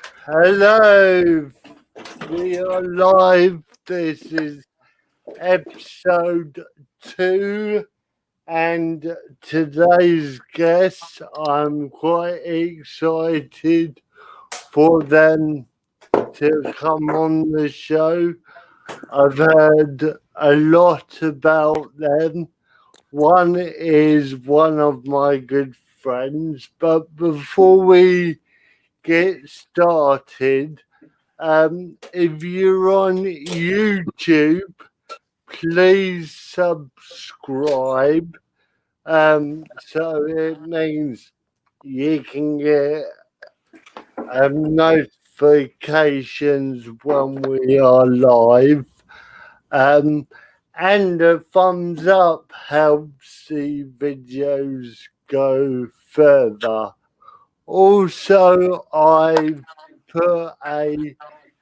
Hello, we are live. This is episode 2, and today's guests, I'm quite excited for them to come on the show. I've heard a lot about them. One is one of my good friends, but before we get started, if you're on YouTube, please subscribe. So it means you can get notifications when we are live. And a thumbs up helps the videos go further. Also, I've put a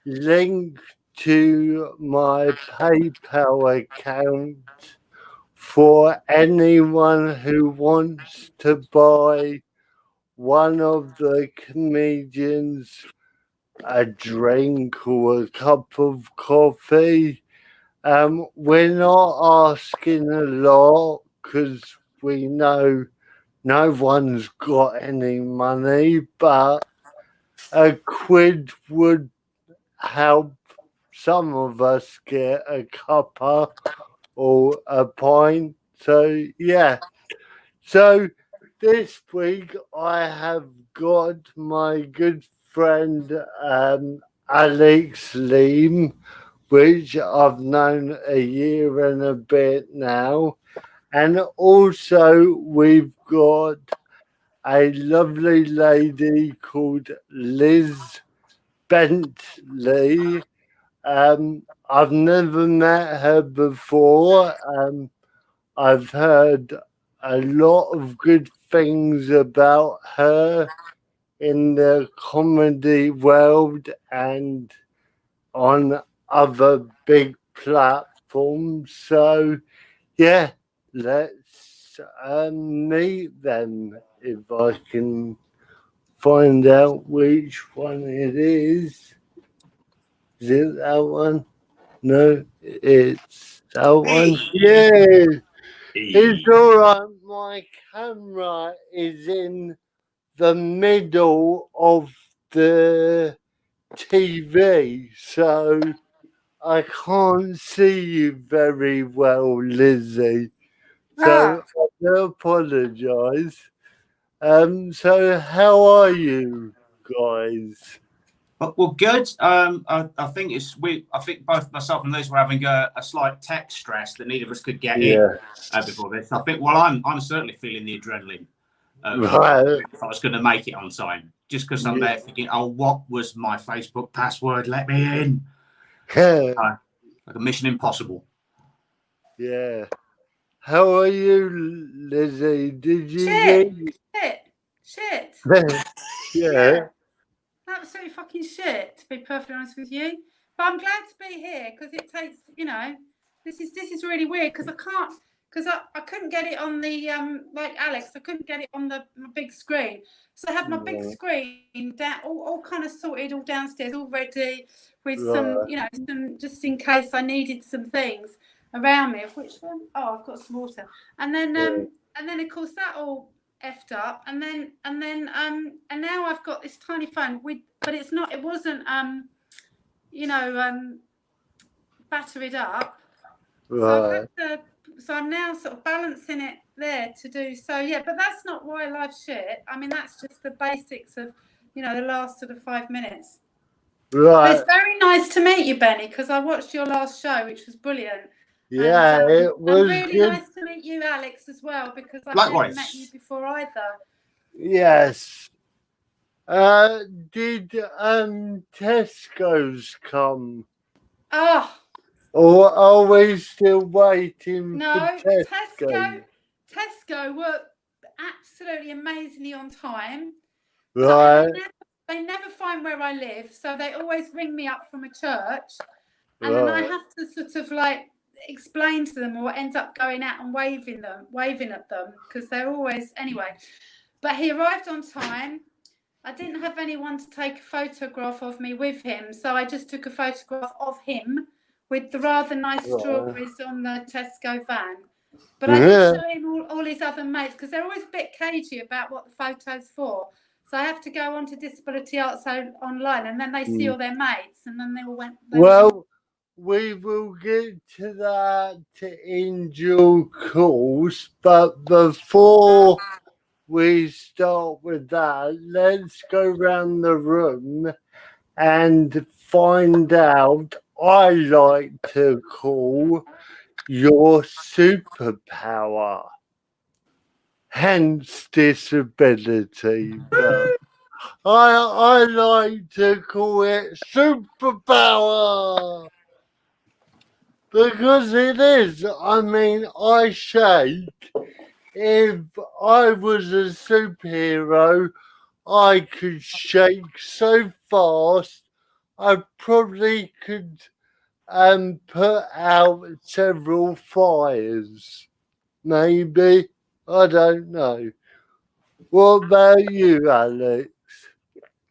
link to my PayPal account for anyone who wants to buy one of the comedians a drink or a cup of coffee. We're not asking a lot because we know no one's got any money, but a quid would help some of us get a cuppa or a pint. So, yeah. So, this week I have got my good friend Alex Leam, which I've known a year and a bit now. And also, we've got a lovely lady called Liz Bentley. I've never met her before. I've heard a lot of good things about her in the comedy world and on other big platforms. So, yeah, let's meet them if I can find out which one it is. Is it that one? No, it's that one. Yeah, it's all right. My camera is in the middle of the TV, so I can't see you very well, Lizzie. So I do apologise. So how are you guys? Well, good. I think I think both myself and Liz were having a slight tech stress that neither of us could get in before this. I think. Well, I'm certainly feeling the adrenaline. Right. If I was going to make it on time, just because I'm there thinking, oh, what was my Facebook password? Let me in. Like a Mission Impossible. Yeah. How are you, Lizzie? Did you Shit. Yeah. Absolutely fucking shit, to be perfectly honest with you. But I'm glad to be here because it takes, this is really weird because I couldn't get it on the like Alex, I couldn't get it on my big screen. So I had my big screen down, all kind of sorted, all downstairs, all ready with some, some just in case I needed some things around me. Of which one? Oh, I've got some water. And then of course that all effed up, and now I've got this tiny phone but it wasn't battered up. Right. So I'm now sort of balancing it there to do so. Yeah, but that's not why life's shit. I mean, that's just the basics of the last sort of 5 minutes. Right. But it's very nice to meet you, Benny, because I watched your last show, which was brilliant. Yeah, it was really good. nice to meet you, Alex, as well, because I've Likewise. never met you before either. Yes. Did Tesco's come? Oh. Or are we still waiting No, for Tesco? Tesco were absolutely amazingly on time. Right. They never find where I live, so they always ring me up from a church, and then I have to sort of like explain to them, or end up going out and waving at them because they're always anyway. But he arrived on time. I didn't have anyone to take a photograph of me with him, so I just took a photograph of him with the rather nice strawberries on the Tesco van. But I did show him all his other mates, because they're always a bit cagey about what the photo's for. So I have to go onto Disability Arts online, and then they see all their mates, and then they all went. We will get to that in due course, but before we start with that, let's go around the room and find out, I like to call your superpower, hence disability, but I like to call it superpower because it is. I mean, I shake. If I was a superhero, I could shake so fast, I probably could put out several fires. Maybe. I don't know. What about you, Alex?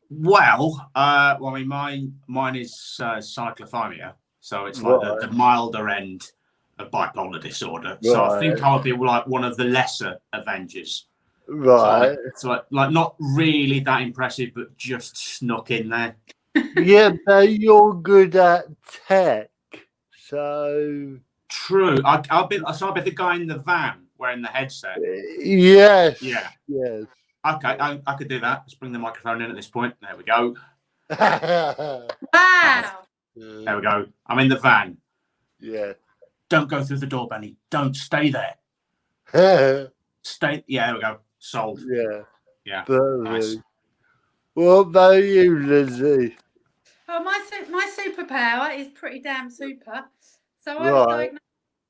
Well, I mean, mine is cyclothymia, so it's like the milder end of bipolar disorder. Right. So I think I would be like one of the lesser Avengers. Right. So like not really that impressive, but just snuck in there. Yeah, but you're good at tech, so true. I'll be the guy in the van wearing the headset. Yes. Yeah. Yes. Okay, I could do that. Let's bring the microphone in at this point. There we go. Wow. There we go. I'm in the van. Yeah. Don't go through the door, Benny. Don't stay there. Stay. Yeah, there we go. Sold. Yeah. Yeah. Nice. What about you, Lizzie? Oh, my superpower is pretty damn super. So I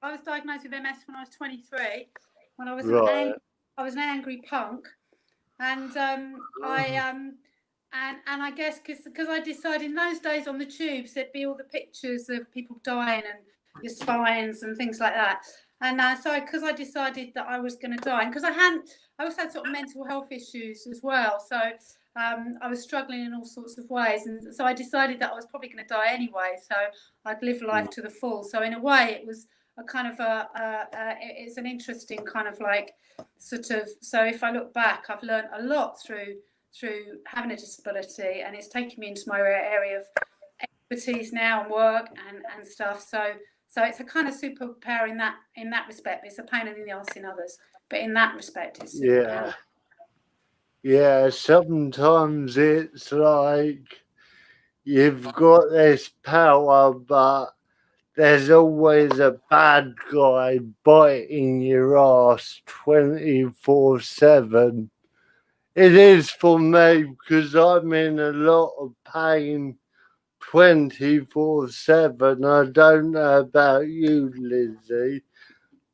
was diagnosed with MS when I was 23. When I was an angry punk, and I guess because I decided in those days on the tubes there'd be all the pictures of people dying and your spines and things like that. And so because I decided that I was going to die, and because I also had sort of mental health issues as well. So I was struggling in all sorts of ways. And so I decided that I was probably going to die anyway. So I'd live life to the full. So in a way, it was a kind of it's an interesting kind of like sort of, so if I look back, I've learned a lot through having a disability, and it's taken me into my area of expertise now and work and stuff. So it's a kind of superpower in that respect. It's a pain in the arse in others, but in that respect, it's superpower. Yeah. Sometimes it's like you've got this power, but there's always a bad guy biting your ass 24/7. It is for me because I'm in a lot of pain 24/7. I don't know about you, Lizzie,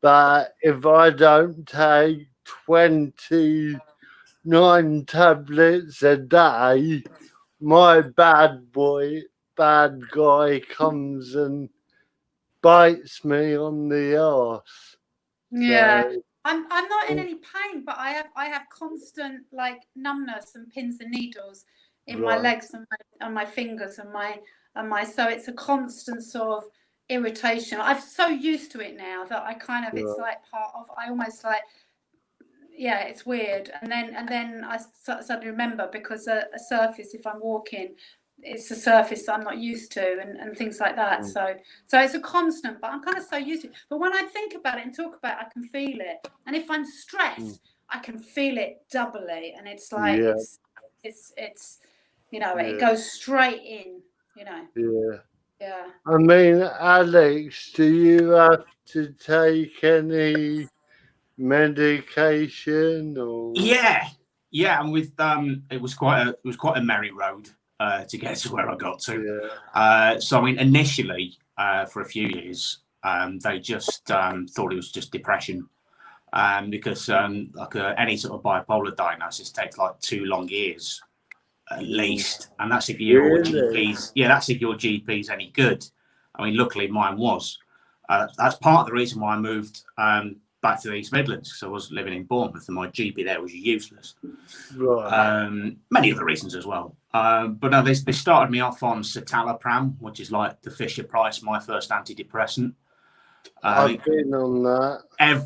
but if I don't take 29 tablets a day, my bad guy comes and bites me on the arse. Yeah. So, I'm not in any pain, but I have constant like numbness and pins and needles in my legs and my fingers and my so it's a constant sort of irritation. I'm so used to it now that I kind of it's like part of, I almost like, yeah, it's weird. And then I suddenly remember, because a surface, if I'm walking, it's a surface that I'm not used to, and things like that. So it's a constant, but I'm kind of so used to it. But when I think about it and talk about it, I can feel it. And if I'm stressed, I can feel it doubly. And it's like it's you know, it goes straight in, you know. Yeah. I mean, Alex, do you have to take any medication or? Yeah, and with it was quite a merry road to get to where I got to. So I mean, initially for a few years, they just thought it was just depression, because like any sort of bipolar diagnosis takes like 2 long years at least, and that's if your GP's that's if your GP's any good. I mean, luckily mine was. That's part of the reason why I moved back to the East Midlands because I was living in Bournemouth and my GP there was useless. Right. Many other reasons as well. But no, they started me off on citalopram, which is like the Fisher Price, my first antidepressant. I've been on that.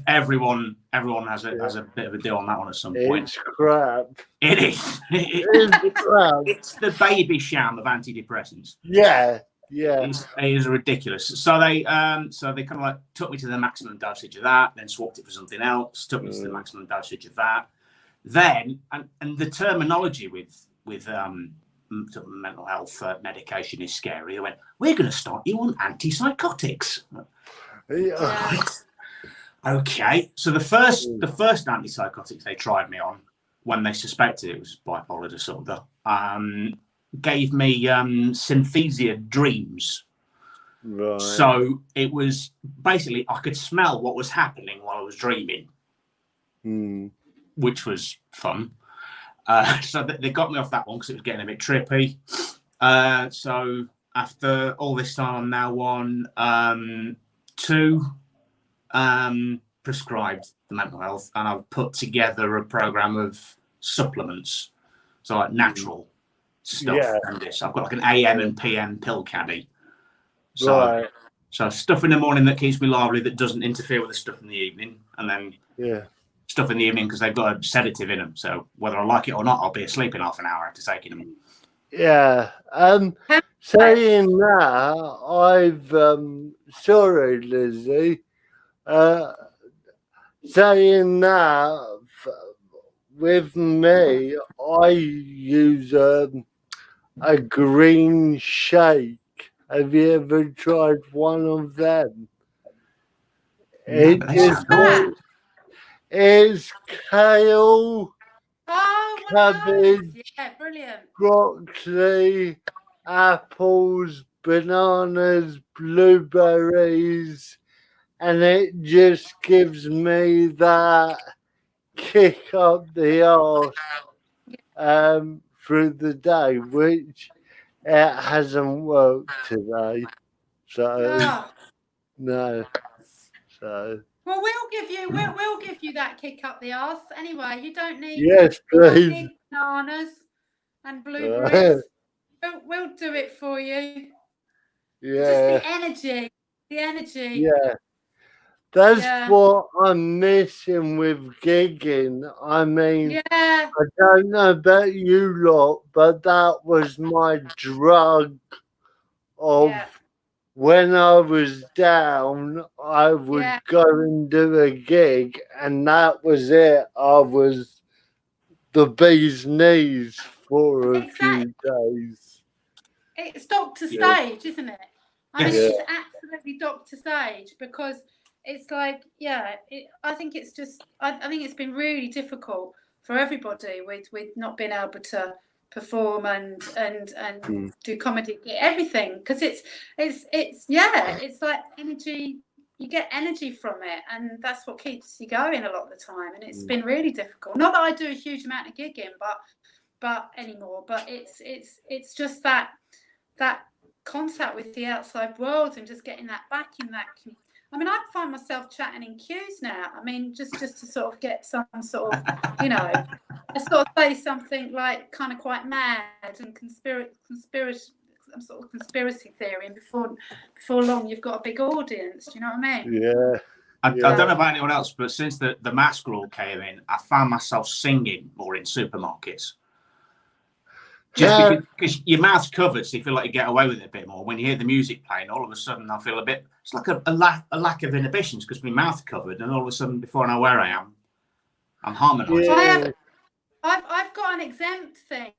Everyone has a bit of a deal on that one at some point. It's crap. It is. It's crap. It's the baby sham of antidepressants. Yeah. It is ridiculous. So they kind of like took me to the maximum dosage of that, then swapped it for something else, took me to the maximum dosage of that. Then and the terminology with mental health medication is scary. They went, "We're going to start you on antipsychotics." Yeah. Okay. So the first antipsychotics they tried me on when they suspected it was bipolar disorder gave me synesthesia dreams. Right. So it was basically I could smell what was happening while I was dreaming, which was fun. So they got me off that one because it was getting a bit trippy. So after all this time, I'm now on 2 prescribed for mental health, and I've put together a program of supplements, so like natural stuff. Yeah. And this, I've got like an AM and PM pill caddy. So stuff in the morning that keeps me lively that doesn't interfere with the stuff in the evening, and then stuff in the evening because they've got a sedative in them. So whether I like it or not, I'll be asleep in half an hour after taking them. Yeah. Saying that, I've sorry, Lizzie. Saying that, with me, I use a green shake. Have you ever tried one of them? It's kale, cabbage, brilliant, broccoli, apples, bananas, blueberries, and it just gives me that kick up the arse through the day, which it hasn't worked today. So no. So well, we'll give you that kick up the arse anyway. You don't need please. Bananas and blueberries. We'll do it for you. Yeah. Just the energy. Yeah. That's what I'm missing with gigging. I mean, I don't know about you lot, but that was my drug of when I was down, I would go and do a gig, and that was it. I was the bee's knees for a few days. It's doctor stage, isn't it? I mean, it's absolutely doctor stage because it's like, I think it's just, I think it's been really difficult for everybody with not being able to perform and do comedy, everything, because it's like energy. You get energy from it, and that's what keeps you going a lot of the time. And it's been really difficult. Not that I do a huge amount of gigging, but anymore. But it's just that contact with the outside world and just getting that back in that. I mean, I find myself chatting in queues now. I mean, just to sort of get some sort of, I sort of say something like kind of quite mad and some sort of conspiracy theory, and before long you've got a big audience. Do you know what I mean? Yeah. I don't know about anyone else, but since the mask rule came in, I found myself singing more in supermarkets. Just because your mouth's covered, so you feel like you get away with it a bit more. When you hear the music playing, all of a sudden I feel a bit, it's like a lack of inhibitions because my mouth's covered, and all of a sudden, before I know where I am, I'm harmonising. Yeah. I've got an exempt thing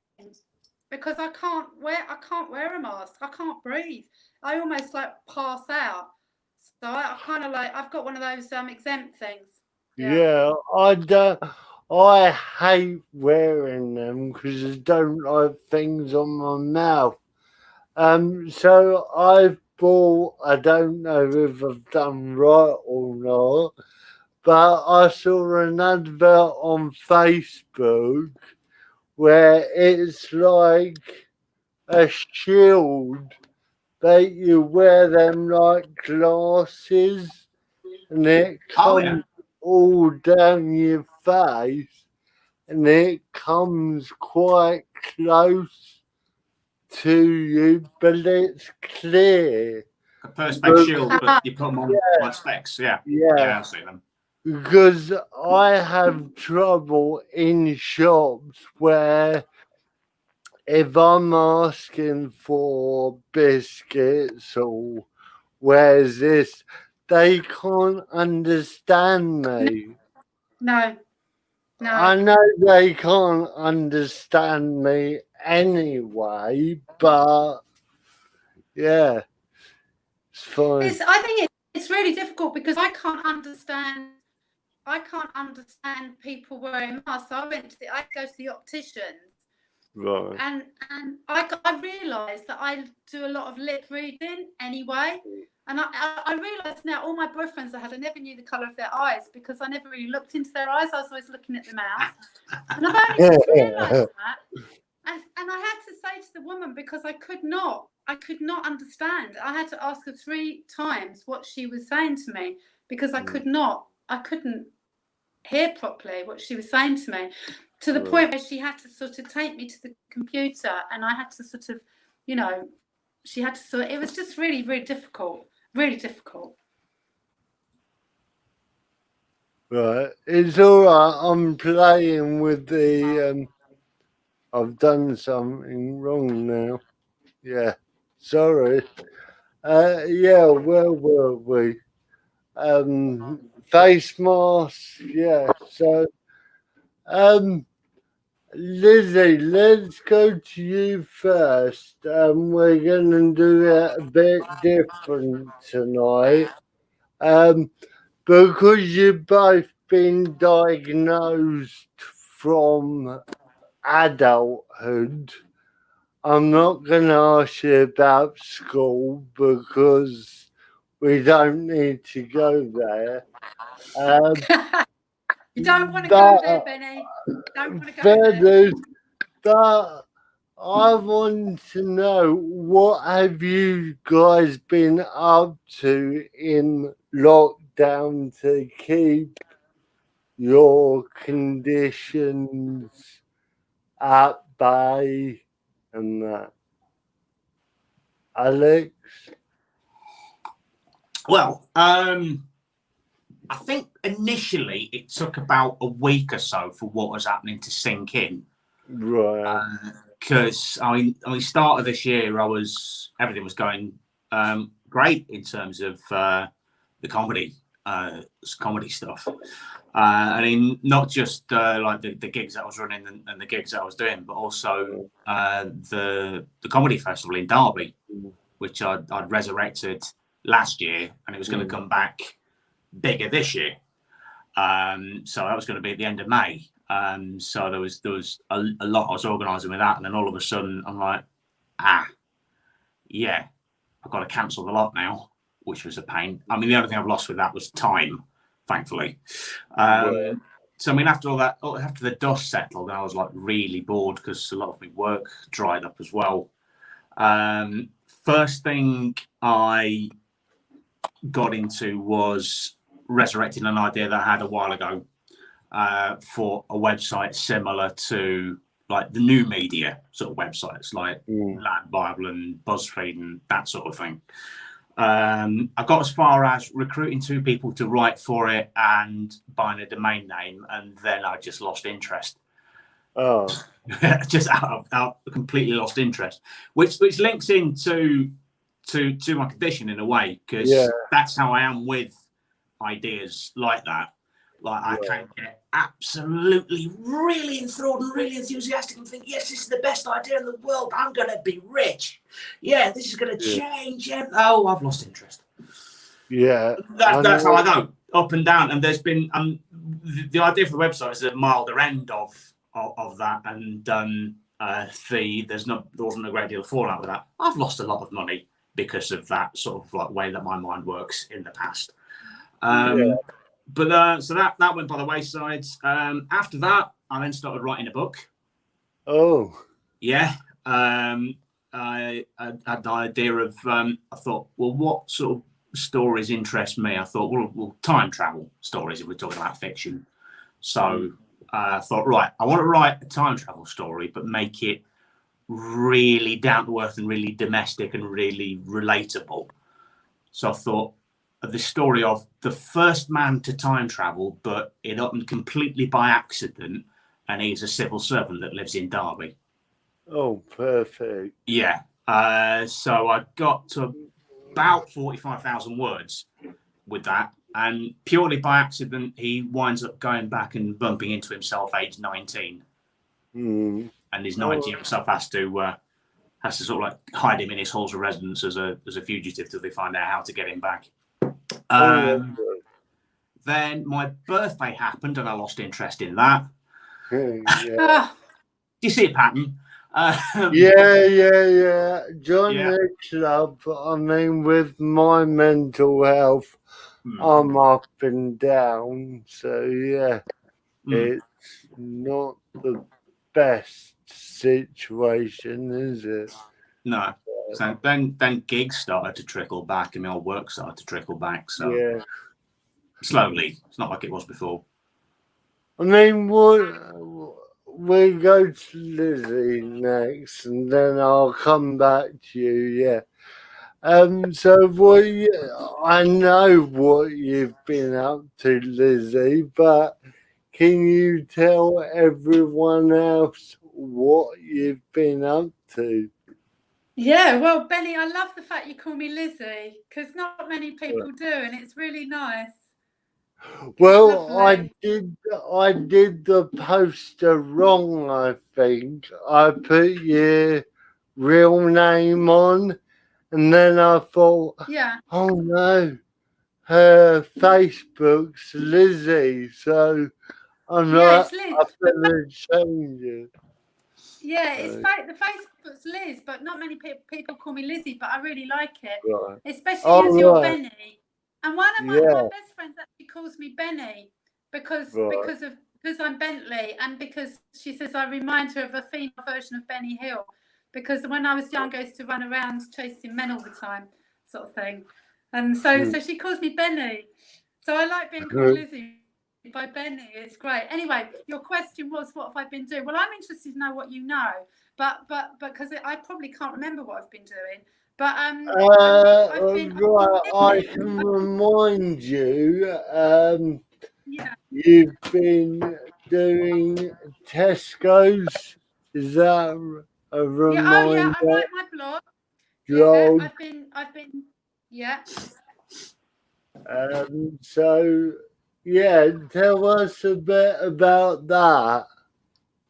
because I can't wear a mask. I can't breathe. I almost like pass out. So I kind of like, I've got one of those exempt things. I hate wearing them because I don't like things on my mouth. So I've bought, I don't know if I've done right or not, but I saw an advert on Facebook where it's like a shield that you wear them like glasses, and it comes all down your face, and it comes quite close to you, but it's clear. A perspex shield, but you put them on like specs. Yeah, I've seen them. Because I have trouble in shops where if I'm asking for biscuits or where's this, they can't understand me. No. I know they can't understand me anyway, but yeah, it's fine. I think it's really difficult because I can't understand people wearing masks. I go to the opticians. Right. And I realised that I do a lot of lip reading anyway. And I realised now all my boyfriends I never knew the colour of their eyes because I never really looked into their eyes. I was always looking at the mouth. And I've only just realised that. And I had to say to the woman because I could not understand. I had to ask her 3 times what she was saying to me because I couldn't hear properly what she was saying to me. To the point where she had to sort of take me to the computer and I had to sort of, she had to it was just really, really difficult. Really difficult. Right. It's all right. I'm playing with the... I've done something wrong now. Yeah. Sorry. Yeah, where were we? Face masks. Yeah. So... Lizzie, let's go to you first. We're going to do it a bit different tonight. Because you've both been diagnosed from adulthood, I'm not going to ask you about school because we don't need to go there. You don't want to go there, Benny. Don't want to go there. But I want to know, what have you guys been up to in lockdown to keep your conditions at bay and that? Alex? Well, I think initially it took about a week or so for what was happening to sink in. Right. Because start of this year, everything was going great in terms of the comedy stuff. Not just like the gigs that I was running and the gigs that I was doing, but also the comedy festival in Derby, which I'd resurrected last year, and it was going to come back bigger this year. So that was going to be at the end of May. So there was a lot I was organising with that, and then all of a sudden I'm like, I've got to cancel the lot now, which was a pain. I mean, the only thing I've lost with that was time, thankfully. So I mean, after all that, after the dust settled, I was like really bored because a lot of my work dried up as well. First thing I got into was resurrecting an idea that I had a while ago for a website similar to like the new media sort of websites like Land Bible and BuzzFeed and that sort of thing. I got as far as recruiting 2 people to write for it and buying a domain name, and then I just lost interest. Oh, just out completely lost interest, which links into my condition in a way, because that's how I am with ideas like that. Like I can get absolutely really enthralled and really enthusiastic and think, yes, this is the best idea in the world. I'm going to be rich. Yeah, this is going to change. Yeah. Oh, I've lost interest. Yeah. That's how I go, up and down. And there's been the idea for the website is a milder end of that. And there wasn't a great deal of fallout with that. I've lost a lot of money because of that sort of like way that my mind works in the past. But so that went by the wayside. After that, I then started writing a book. Oh, yeah. I had the idea of I thought, well, what sort of stories interest me, I thought, well, time travel stories if we're talking about fiction. So I thought, right, I want to write a time travel story, but make it really down to earth and really domestic and really relatable. So I thought of the story of the first man to time travel, but it happened completely by accident, and he's a civil servant that lives in Derby. Oh, perfect. Yeah. So I got to about 45,000 words with that, and purely by accident, he winds up going back and bumping into himself age 19. And his 19-year-old self has to sort of like hide him in his halls of residence as a fugitive till they find out how to get him back. Then my birthday happened and I lost interest in that. Do you see a pattern? Yeah. Join the club. I mean, with my mental health, I'm up and down. So, it's not the best situation, is it? No. So then gigs started to trickle back and my old work started to trickle back. So slowly. It's not like it was before. I mean, we go to Lizzie next, and then I'll come back to you. So I know what you've been up to, Lizzie, but can you tell everyone else what you've been up to? Yeah, well, Benny, I love the fact you call me Lizzie, because not many people do, and it's really nice. Well, I did the poster wrong, I think. I put your real name on, and then I thought, oh no, her Facebook's Lizzie, so I'm I better change it. Yeah, it's the Facebook's Liz, but not many people call me Lizzie, but I really like it, especially as you're Benny. And one of my best friends actually calls me Benny because I'm Bentley, and because she says I remind her of a female version of Benny Hill, because when I was young I used to run around chasing men all the time, sort of thing. And so she calls me Benny. So I like being called Lizzie by Benny. It's great. Anyway, your question was, what have I been doing? Well, I'm interested to know what you know, but because I probably can't remember what I've been doing. But I can remind you. You've been doing Tesco's. Is that a reminder? I write my blog. I've been. So tell us a bit about that.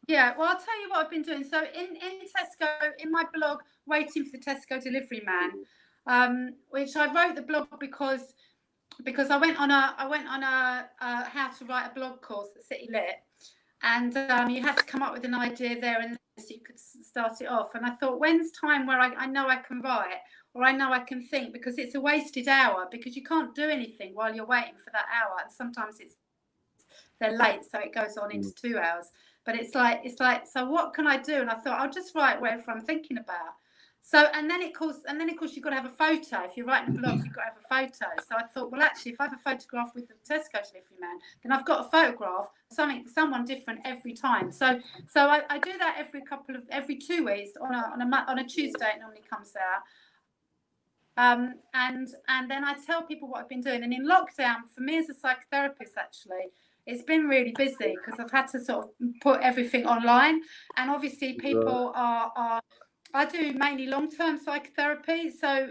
Yeah, well, I'll tell you what I've been doing. So in Tesco, in my blog, Waiting for the Tesco Delivery Man, which I wrote the blog because I went on a how to write a blog course at City Lit, and you had to come up with an idea there and then so you could start it off. And I thought, when's time where I know I can write or I know I can think, because it's a wasted hour, because you can't do anything while you're waiting for that hour, and sometimes they're late, so it goes on into 2 hours. But it's like, so what can I do? And I thought, I'll just write whatever I'm thinking about. So, and then of course, you've got to have a photo. If you're writing a blog, you've got to have a photo. So I thought, well, actually, if I have a photograph with the Tesco Delivery Man, then I've got a photograph, someone different every time. So I do that every 2 weeks on a Tuesday. It normally comes out. And then I tell people what I've been doing. And in lockdown, for me as a psychotherapist, actually, it's been really busy because I've had to sort of put everything online. And obviously people are I do mainly long-term psychotherapy. So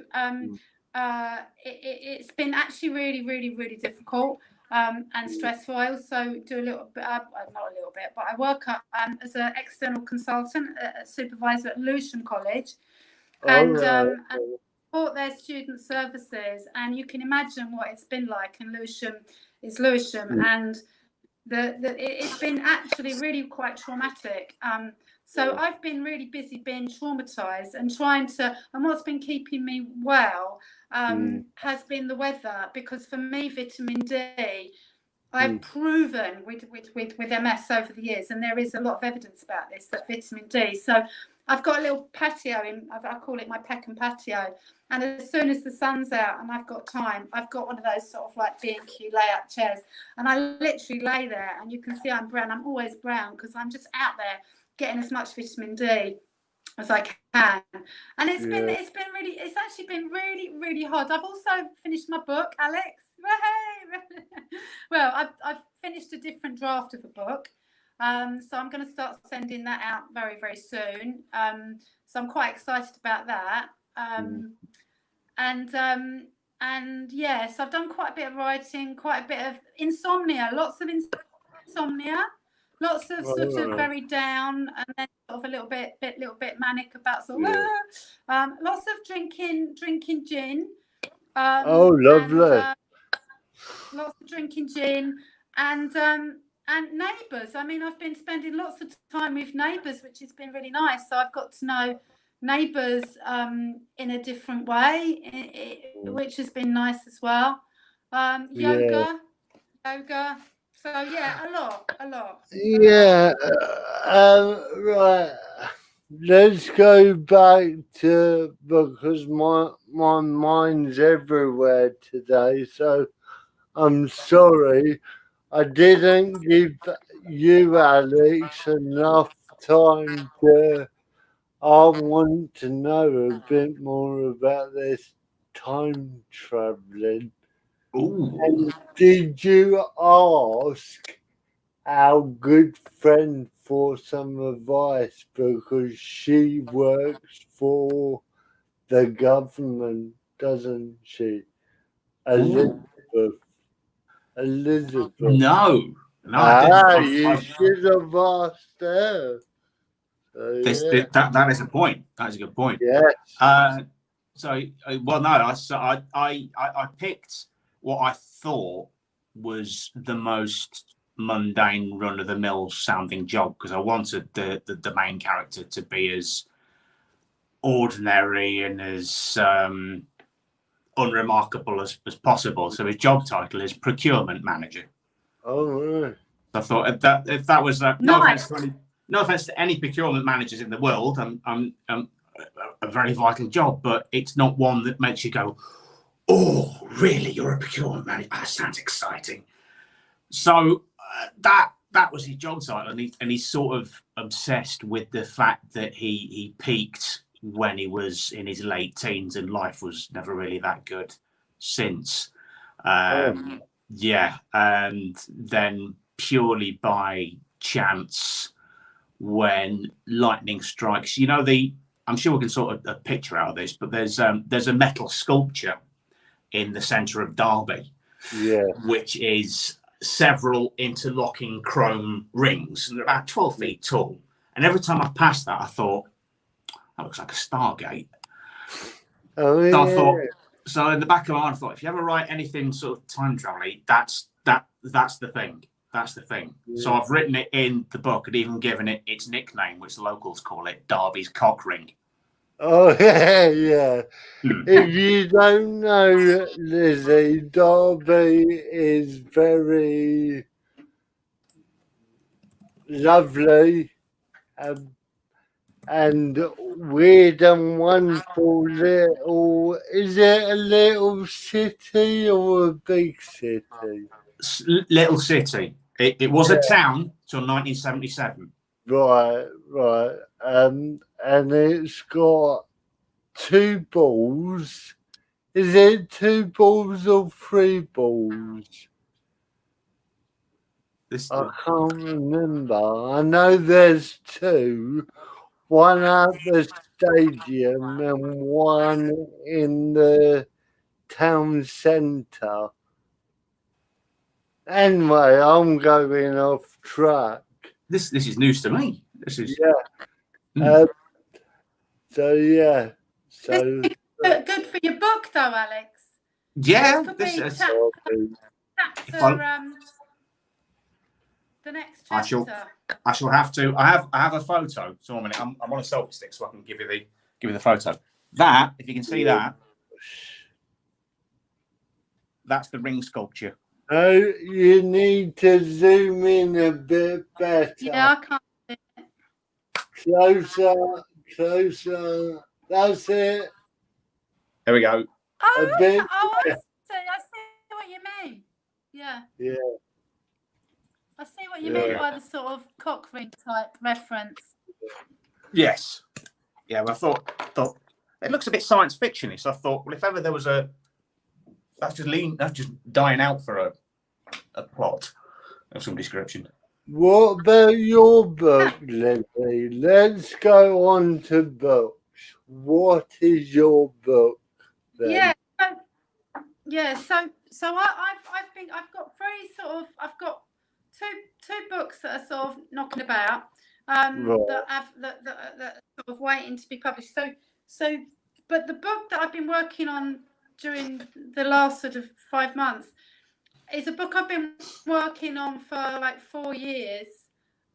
it's been actually really, really, really difficult and stressful. I also do a little bit, not a little bit, but I work as an external consultant, a supervisor at Lewisham College. And support their student services. And you can imagine what it's been like. And Lewisham is Lewisham. And it's been actually really quite traumatic. So I've been really busy being traumatized and and what's been keeping me well has been the weather, because for me, vitamin D, I've proven with MS over the years, and there is a lot of evidence about this, that vitamin D. So I've got a little patio I call it my Peckham patio. And as soon as the sun's out and I've got time, I've got one of those sort of like B&Q layout chairs. And I literally lay there, and you can see I'm brown. I'm always brown because I'm just out there getting as much vitamin D as I can. And it's actually been really, really hard. I've also finished my book, Alex. Well, I've finished a different draft of a book. So I'm going to start sending that out very, very soon. So I'm quite excited about that. And yes, I've done quite a bit of writing, quite a bit of insomnia, lots of insomnia, lots of sort of very down, and then sort of a little bit manic about sort of lots of drinking gin. Lovely. And, lots of drinking gin and neighbours. I mean, I've been spending lots of time with neighbours, which has been really nice. So I've got to know neighbours in a different way, which has been nice as well. Yoga. So yeah, a lot. Yeah. Right. Let's go back to, because my mind's everywhere today. So I'm sorry I didn't give you, Alex, enough time to. I want to know a bit more about this time traveling. And did you ask our good friend for some advice, because she works for the government, doesn't she? Elizabeth. No. You should have asked her. That is a point. That is a good point. Yes. I picked what I thought was the most mundane, run-of-the-mill sounding job, because I wanted the main character to be as ordinary and as unremarkable as possible. So his job title is procurement manager. Oh, right. I thought if that was no offense to any procurement managers in the world, I'm a very vital job, but it's not one that makes you go, "Oh, really? You're a procurement manager? That sounds exciting." So that was his job title, and he's sort of obsessed with the fact that he peaked when he was in his late teens, and life was never really that good since. Yeah, and then purely by chance, when lightning strikes, I'm sure we can sort of a picture out of this, but there's a metal sculpture in the centre of Derby, which is several interlocking chrome rings, and they're about 12 feet tall. And every time I passed that, I thought, that looks like a Stargate. So in the back of my mind, I thought, if you ever write anything sort of time travel-y, that's the thing. That's the thing. Yeah. So I've written it in the book and even given it its nickname, which the locals call it, Derby's Cock Ring. Oh, yeah. If you don't know, Lizzie, Derby is very lovely and weird and wonderful little... Is it a little city or a big city? Little city. It was a town till 1977. Right. And it's got 2 balls. Is it 2 balls or 3 balls? I can't remember. I know there's 2. One at the stadium and one in the town centre. Anyway, I'm going off track. This is news to me. This is So good for your book, though, Alex. Yeah, this is the next chapter. I shall have to. I have a photo. So I'm on a selfie stick, so I can give you the photo. That, if you can see that, that's the ring sculpture. Oh, you need to zoom in a bit better. Yeah, I can't see it. closer. That's it. There we go. Oh, A bit. I see what you mean. Yeah. Yeah. I see what you mean by the sort of cock ring type reference. Yes. Yeah, well, I thought it looks a bit science fiction-y, so I thought, well, if ever there was that's just dying out for a plot of some description. What about your book, Lily? Let's go on to books. What is your book then? I've got two books that are sort of knocking about that sort of waiting to be published. But the book that I've been working on during the last sort of 5 months is a book I've been working on for like 4 years,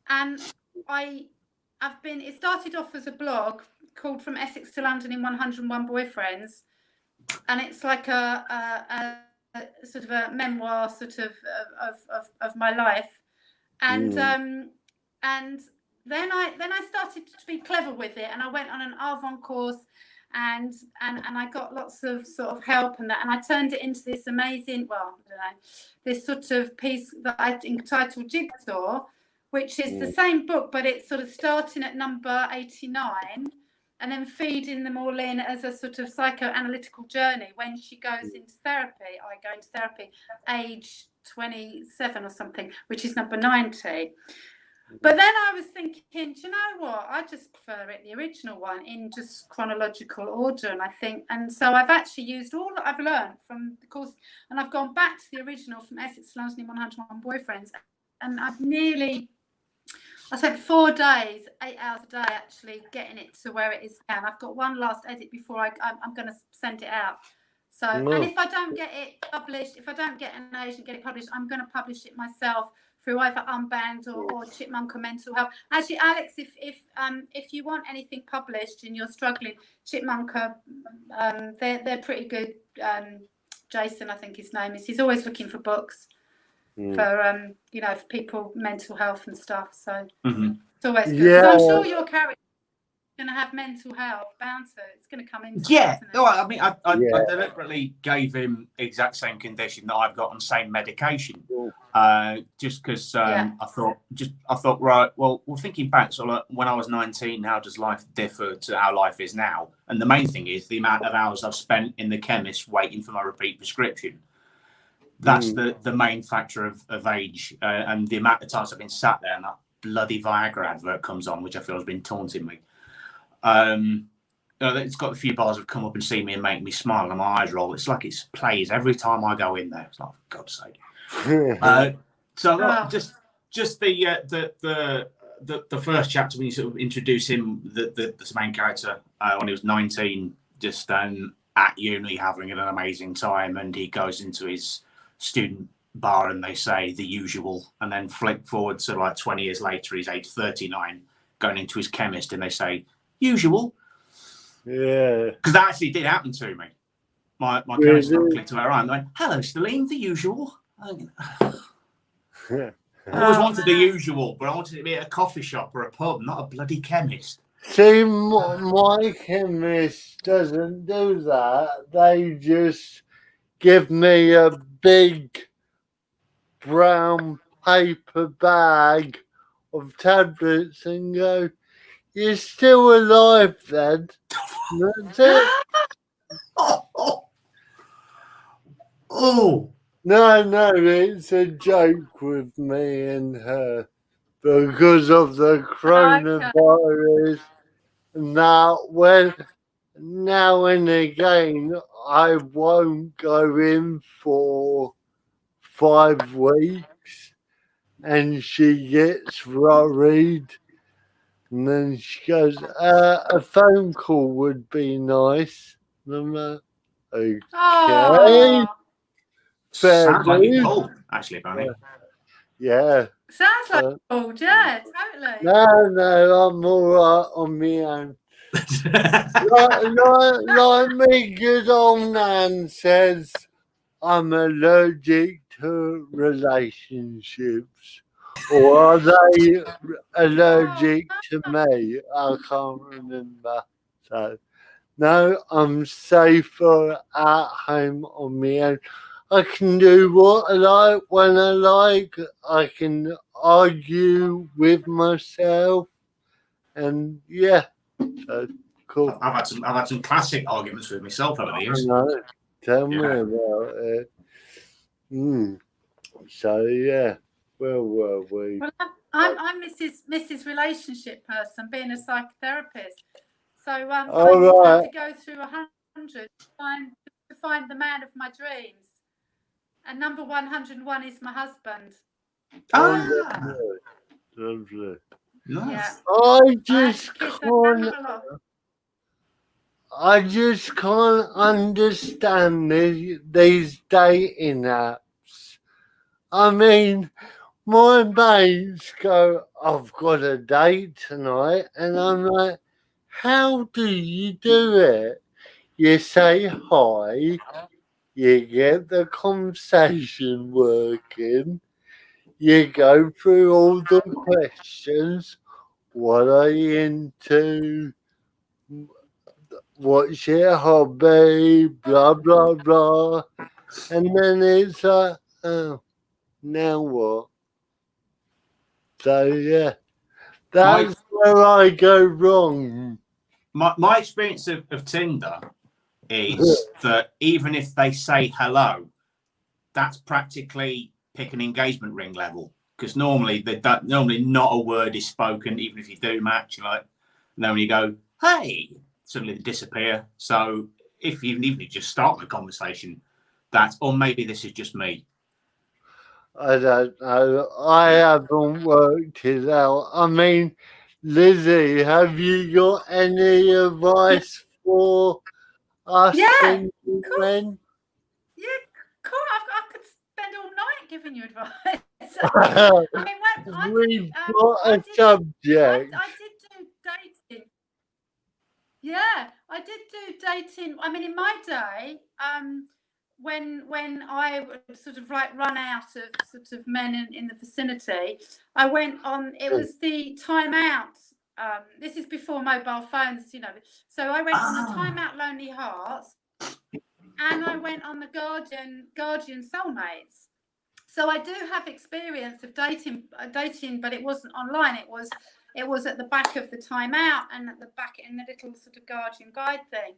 and it started off as a blog called From Essex to London in 101 Boyfriends, and it's like a sort of a memoir sort of my life, and then I started to be clever with it, and I went on an Arvon course, and I got lots of sort of help and that, and I turned it into this amazing, this sort of piece that I entitled Jigsaw, which is the same book, but it's sort of starting at number 89 and then feeding them all in as a sort of psychoanalytical journey. When she goes into therapy, I go into therapy age 27 or something, which is number 90. But then I was thinking, do you know what? I just prefer it, the original one, in just chronological order. And so I've actually used all that I've learned from the course, and I've gone back to the original From Essex to London in 101 Boyfriends. And I spent 4 days, 8 hours a day, actually getting it to where it is now. And I've got one last edit before I'm going to send it out. So, and if I don't get it published, if I don't get an agent get it published, I'm going to publish it myself through either Unbound or Chipmunk or Mental Health. Actually, Alex, if you want anything published and you're struggling, Chipmunk, they're pretty good. Jason, I think his name is. He's always looking for books for for people, mental health and stuff. So it's always good. Yeah. I'm sure your character is going to have mental health, bound to. It's going to come into it. No, I mean, I deliberately gave him exact same condition that I've got on same medication, just because I thought, right, well, thinking back, so like when I was 19, how does life differ to how life is now? And the main thing is the amount of hours I've spent in the chemist waiting for my repeat prescription. That's the main factor of age, and the amount of times I've been sat there and that bloody Viagra advert comes on, which I feel has been taunting me. It's got a few bars have come up and see me and make me smile and my eyes roll. It's like it plays every time I go in there. It's like, for God's sake. Just the first chapter when you sort of introduce him, the main character, when he was 19, just at uni having an amazing time, and he goes into his student bar and they say the usual, and then flick forward to like 20 years later, he's age 39, going into his chemist and they say usual. Yeah, because that actually did happen to me. My chemist clicked to her eye and went, "Hello, Leam, the usual." I always wanted the usual, but I wanted it to be at a coffee shop or a pub, not a bloody chemist. See, my chemist doesn't do that. They just give me a big brown paper bag of tablets and go, "You're still alive then." That's it. Oh. No, it's a joke with me and her because of the coronavirus. Now and again, I won't go in for 5 weeks, and she gets worried, and then she goes, "A phone call would be nice." And I'm like, "Okay." Oh. Sounds like you pulled, actually, Barney. Yeah. Sounds like pulled, yeah, totally. No, I'm all right on my own. like me good old Nan says, I'm allergic to relationships. Or are they allergic to me? I can't remember. So, no, I'm safer at home on my own. I can do what I like when I like. I can argue with myself. And yeah, so cool. I've had some classic arguments with myself over the years. I know. Tell me about it. So yeah, where were we? Well, I'm Mrs. Relationship person, being a psychotherapist. So I just have to go through 100 to find the man of my dreams. And number 101 is my husband. Lovely. Nice. Yeah. I just can't understand these dating apps. I mean, my mates go, I've got a date tonight, and I'm like, how do you do it? You say hi, you get the conversation working, you go through all the questions. What are you into? What's your hobby? Blah, blah, blah. And then it's like, oh, now what? So, yeah, that's where I go wrong. My experience of Tinder is that even if they say hello, that's practically pick an engagement ring level. Because normally not a word is spoken, even if you do match. Like, and then when you go, hey, suddenly they disappear. So even if you just start the conversation, or maybe this is just me. I don't know. I haven't worked it out. I mean, Lizzie, have you got any advice for us? Yeah, cool. Yeah, cool. I could spend all night giving you advice. I mean, we've got a subject. I did do dating. Yeah, I did do dating. I mean, in my day, when I would sort of like run out of sort of men in the vicinity, I went on. It was the Time Out. This is before mobile phones, you know. So I went on the Time Out Lonely Hearts, and I went on the Guardian Soulmates. So I do have experience of dating, but it wasn't online. It was at the back of the Time Out and at the back in the little sort of Guardian guide thing.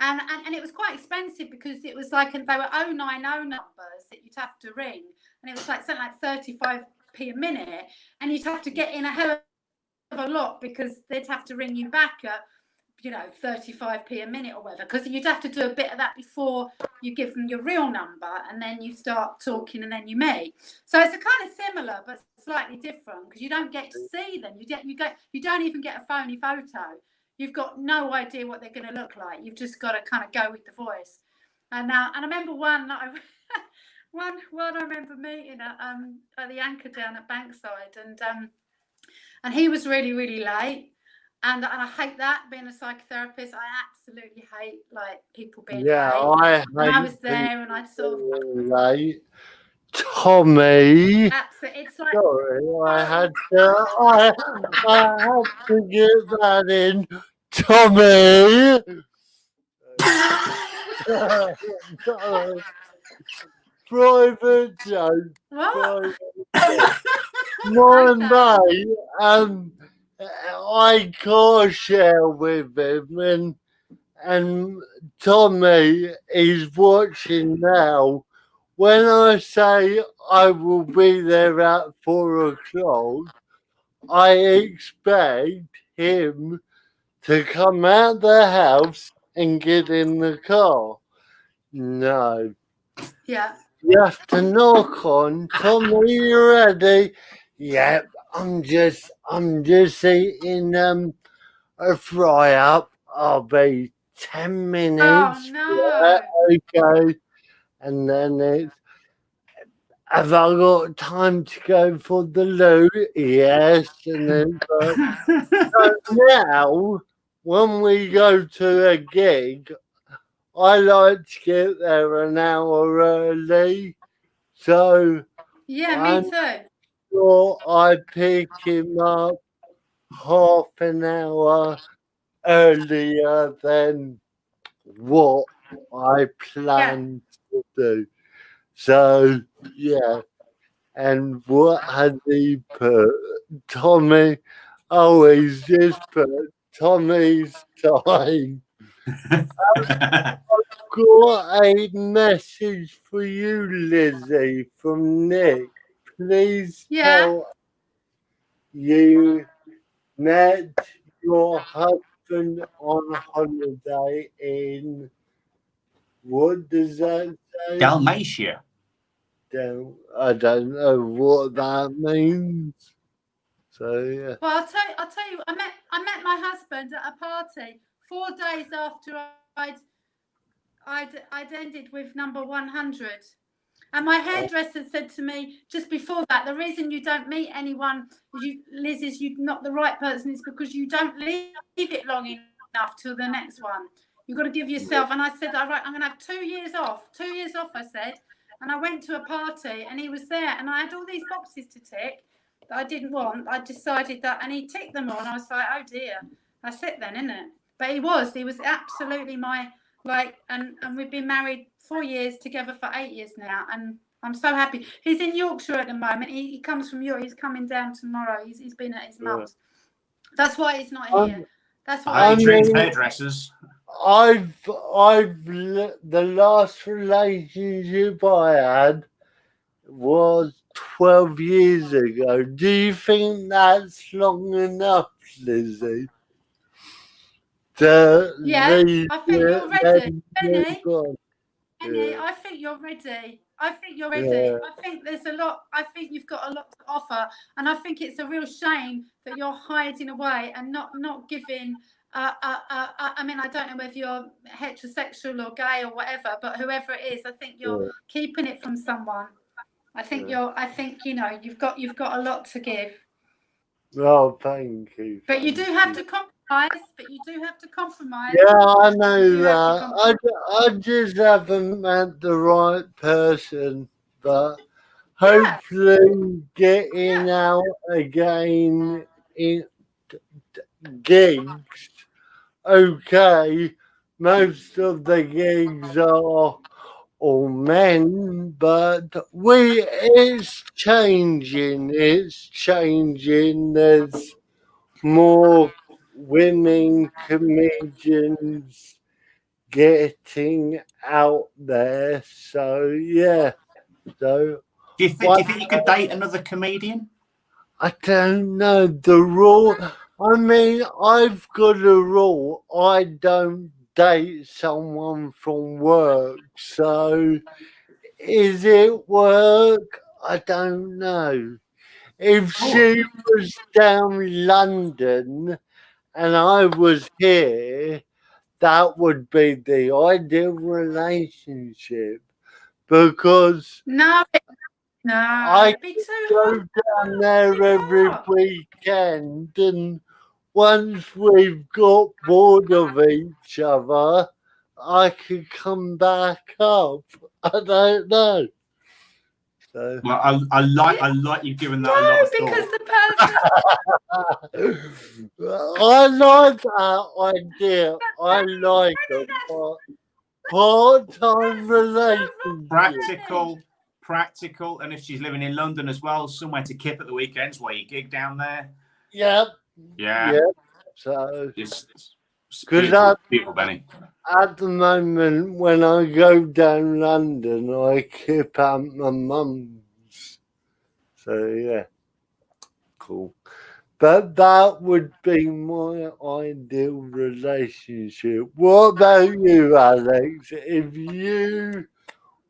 And it was quite expensive because it was like, they were 090 numbers that you'd have to ring. And it was like something like 35p a minute. And you'd have to get in a hell of a lot because they'd have to ring you back at, 35p a minute or whatever, because you'd have to do a bit of that before you give them your real number, and then you start talking, and then you meet. So it's a kind of similar but slightly different, because you don't get to see them. You don't even get a phony photo. You've got no idea what they're going to look like. You've just got to kind of go with the voice. And I remember one that I remember meeting at the Anchor down at Bankside, and he was really, really late. And I hate that, being a psychotherapist. I absolutely hate like people being late. I was there, and I sort of late. Tommy. Absolutely, it's like sorry, I had to get that in. Tommy. Private joke. What? One day, I car share with him, and Tommy is watching now. When I say I will be there at 4 o'clock, I expect him to come out the house and get in the car. No. Yeah. You have to knock on. Tommy, you ready? Yep. I'm just eating a fry up. I'll be 10 minutes. Oh no. Yeah, okay. And then it's, have I got time to go for the loo? Yes. And then so now when we go to a gig, I like to get there an hour early. So yeah, me too. sure I pick him up half an hour earlier than what I planned to do. So, yeah. And what has he put? Tommy. Oh, he's just put Tommy's time. Got a message for you, Lizzie, from Nick. Please tell you met your husband on holiday in, what does that say? Dalmatia. I don't know what that means. So yeah. Well, I'll tell you. I met my husband at a party 4 days after I'd ended with number 100, and my hairdresser said to me just before that, the reason you don't meet anyone, Liz, is you're not the right person, is because you don't leave it long enough till the next one. You've got to give yourself. And I said, all right, I'm going to have 2 years off. 2 years off, I said. And I went to a party, and he was there, and I had all these boxes to tick that I didn't want. I decided that, and he ticked them all, and I was like, oh dear, that's it then, isn't it? But he was absolutely my, like, and we've been married 4 years, together for 8 years now, and I'm so happy. He's in Yorkshire at the moment. He comes from York. He's coming down tomorrow. He's been at his mum's. That's why he's not here. That's why. I trained hairdressers. The last relationship I had was 12 years ago. Do you think that's long enough, Lizzie? I think you're ready, Benny. Yeah. I think you're ready. I think there's a lot. I think you've got a lot to offer, and I think it's a real shame that you're hiding away and not giving. I mean, I don't know whether you're heterosexual or gay or whatever, but whoever it is, I think you're keeping it from someone. I think you know you've got a lot to give. Oh, thank you. But you do have to compromise. Yeah, I know that. I just haven't met the right person, but hopefully getting out again in gigs. Okay, most of the gigs are all men, but it's changing. There's more women comedians getting out there. So yeah. So do you think you could date another comedian? I don't know. The rule, I mean, I've got a rule. I don't date someone from work. So is it work? I don't know. If she was down London and I was here, that would be the ideal relationship, because I go down there every weekend, and once we've got bored of each other, I could come back up. I don't know. So. Well, I like you giving that a lot of thought. Because the person. I like that idea. I like it. Part-time relationship. Practical, and if she's living in London as well, somewhere to kip at the weekends while you gig down there. Yep. Yeah. Yep. So it's beautiful, Benny. At the moment, when I go down London, I kip at my mum's. So yeah, cool. But that would be my ideal relationship. What about you, Alex?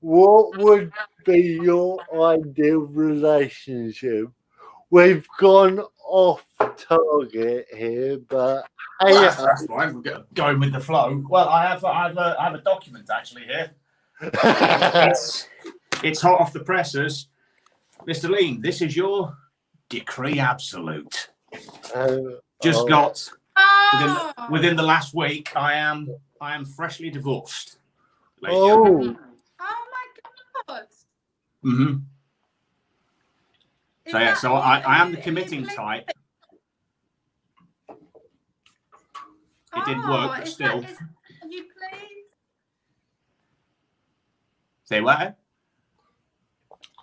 What would be your ideal relationship? We've gone off target here, but that's fine. We're going with the flow. Well, I have a document actually here. It's hot off the presses, Mr. Leam. This is your decree absolute. Just got within the last week. I am freshly divorced. Oh my God. Mm-hmm. So yeah, so I am the committing type. It didn't work, but still. Are you pleased? Say what?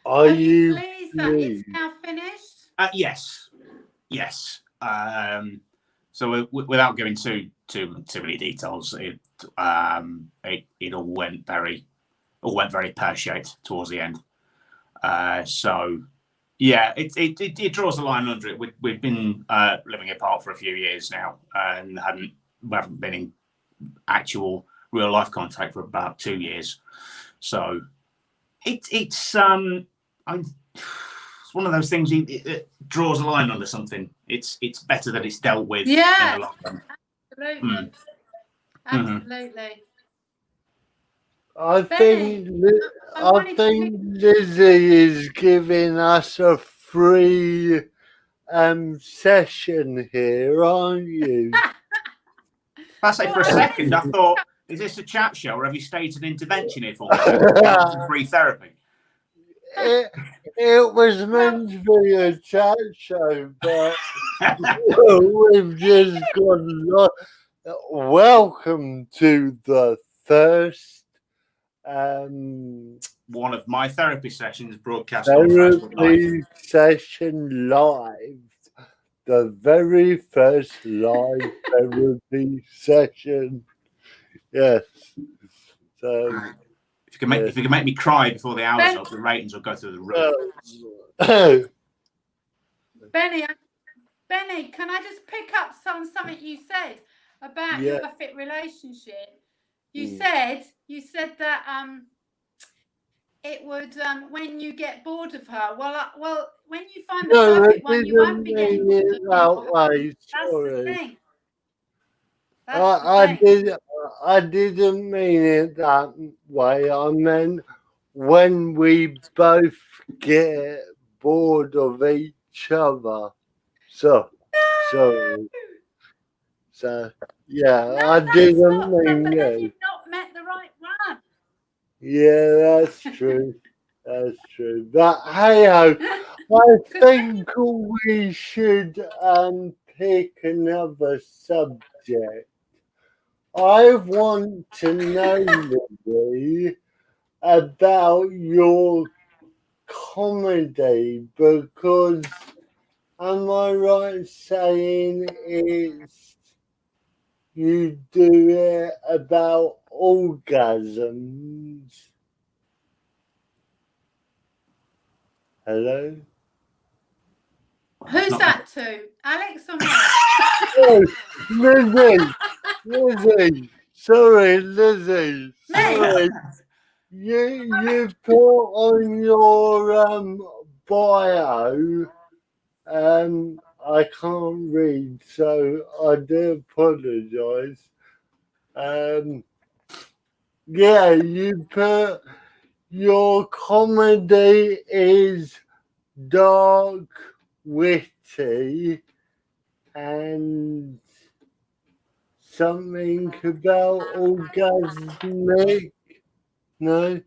Are you pleased that it's now finished? Yes. So without going too many details, it all went very pear-shaped towards the end. So yeah, it draws a line under it. We've been living apart for a few years now, and we haven't been in actual real life contact for about 2 years. So it's one of those things. It draws a line under something. It's better that it's dealt with. Yeah, in the long run. Absolutely. Absolutely. I Benny, think Lizzie is giving us a free session here, aren't you? I say for a second, I thought, is this a chat show or have you staged an intervention here for me? Free therapy. It was meant to be a chat show, but we've just gone. Welcome to the first one of my therapy sessions broadcast on Facebook Live. Session live. The very first live therapy session. Yes. So if you can make me cry before the hour's up, the ratings will go through the roof. Benny, can I just pick up something you said about your fit relationship? You said that it would when you get bored of her. Well, when you find the perfect one, you won't be getting bored of her. That's the thing. I didn't mean it that way. I meant when we both get bored of each other. So yeah, I didn't mean but that. You've not met the right one. Yeah, that's true. That's true. But hey, I think we should pick another subject. I want to know, Lily, about your comedy because am I right saying it's you do it about orgasms? Hello? Who's that to? Alex or me? Oh, Lizzie. Sorry, Lizzie. Sorry. You put on your bio. I can't read, so I do apologise. Yeah, you put your comedy is dark, witty, and something about orgasmic. No?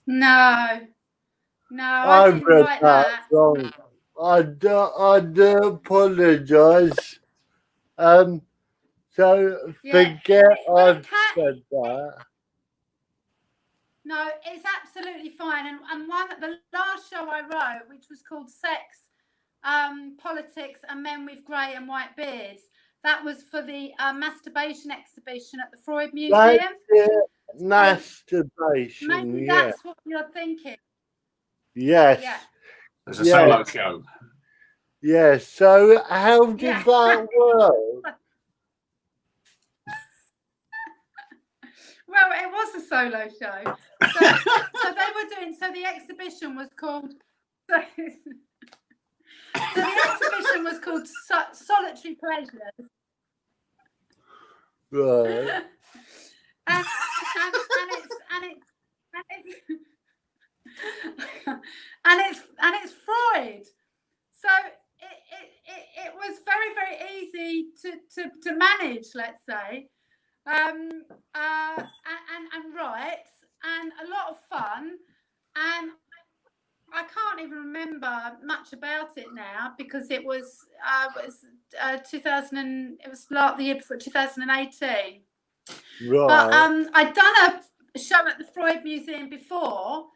No, I didn't read write that wrong. I do apologise. So forget I've said that. No, it's absolutely fine. And the last show I wrote, which was called Sex, Politics and Men with Grey and White Beards, that was for the masturbation exhibition at the Freud Museum. That's it. Masturbation. Maybe that's what you're thinking. Yes. Yeah. There's a solo show. Yes. So how did that work? Well, it was a solo show. So they were doing. So the exhibition was called. So the exhibition was called Solitary Pleasures. Right. And it's Freud. So it was very, very easy to manage, let's say. And write, and a lot of fun, and I can't even remember much about it now because it was 2000 and it was like the year before 2018. Right. But I'd done a show at the Freud Museum before,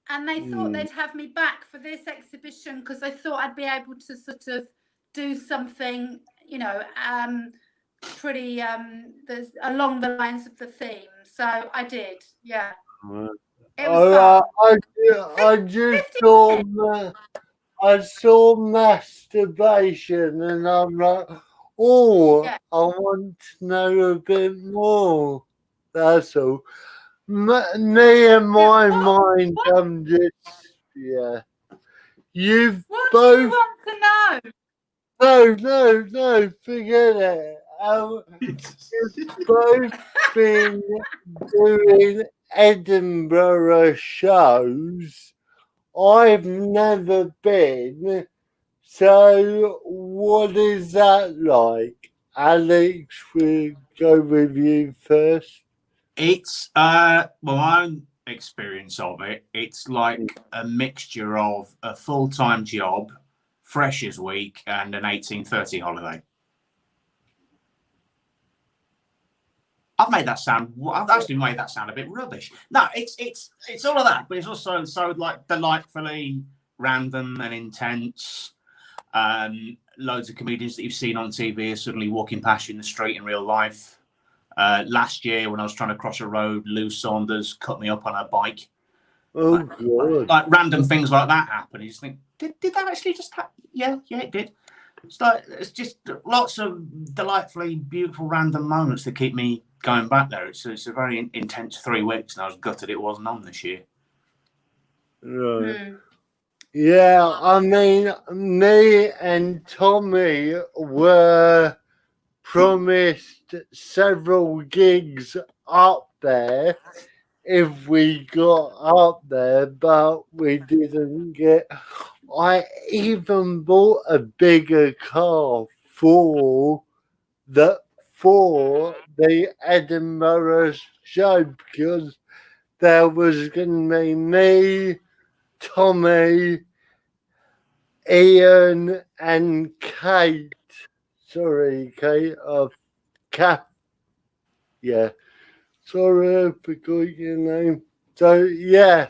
and they thought they'd have me back for this exhibition because they thought I'd be able to sort of do something, you know, pretty along the lines of the theme. So I did, yeah. It was fun. I saw masturbation, and I'm like, oh, yeah. I want to know a bit more. That's all. Me and my mind, I'm just, yeah. You've what both. Do you want to know? No, forget it. You've both been doing Edinburgh shows. I've never been. So what is that like? Alex, we'll go with you first. It's my own experience of it. It's like a mixture of a full-time job, Freshers Week, and an 1830 holiday. I've actually made that sound a bit rubbish. No, it's all of that, but it's also so like delightfully random and intense. Loads of comedians that you've seen on TV are suddenly walking past you in the street in real life. Last year, when I was trying to cross a road, Lou Saunders cut me up on her bike. Oh, God. Like random things like that happen. You just think, did that actually just happen? Yeah, it did. It's just lots of delightfully beautiful random moments that keep me going back there. It's a very intense 3 weeks, and I was gutted it wasn't on this year. Right. Yeah, I mean, me and Tommy were promised several gigs up there if we got up there, but we didn't get. I even bought a bigger car for the Edinburgh show because there was going to be me, Tommy, Ian, and Kate. Sorry, Kate. Kath. Yeah. Sorry, I forgot your name. So, yeah,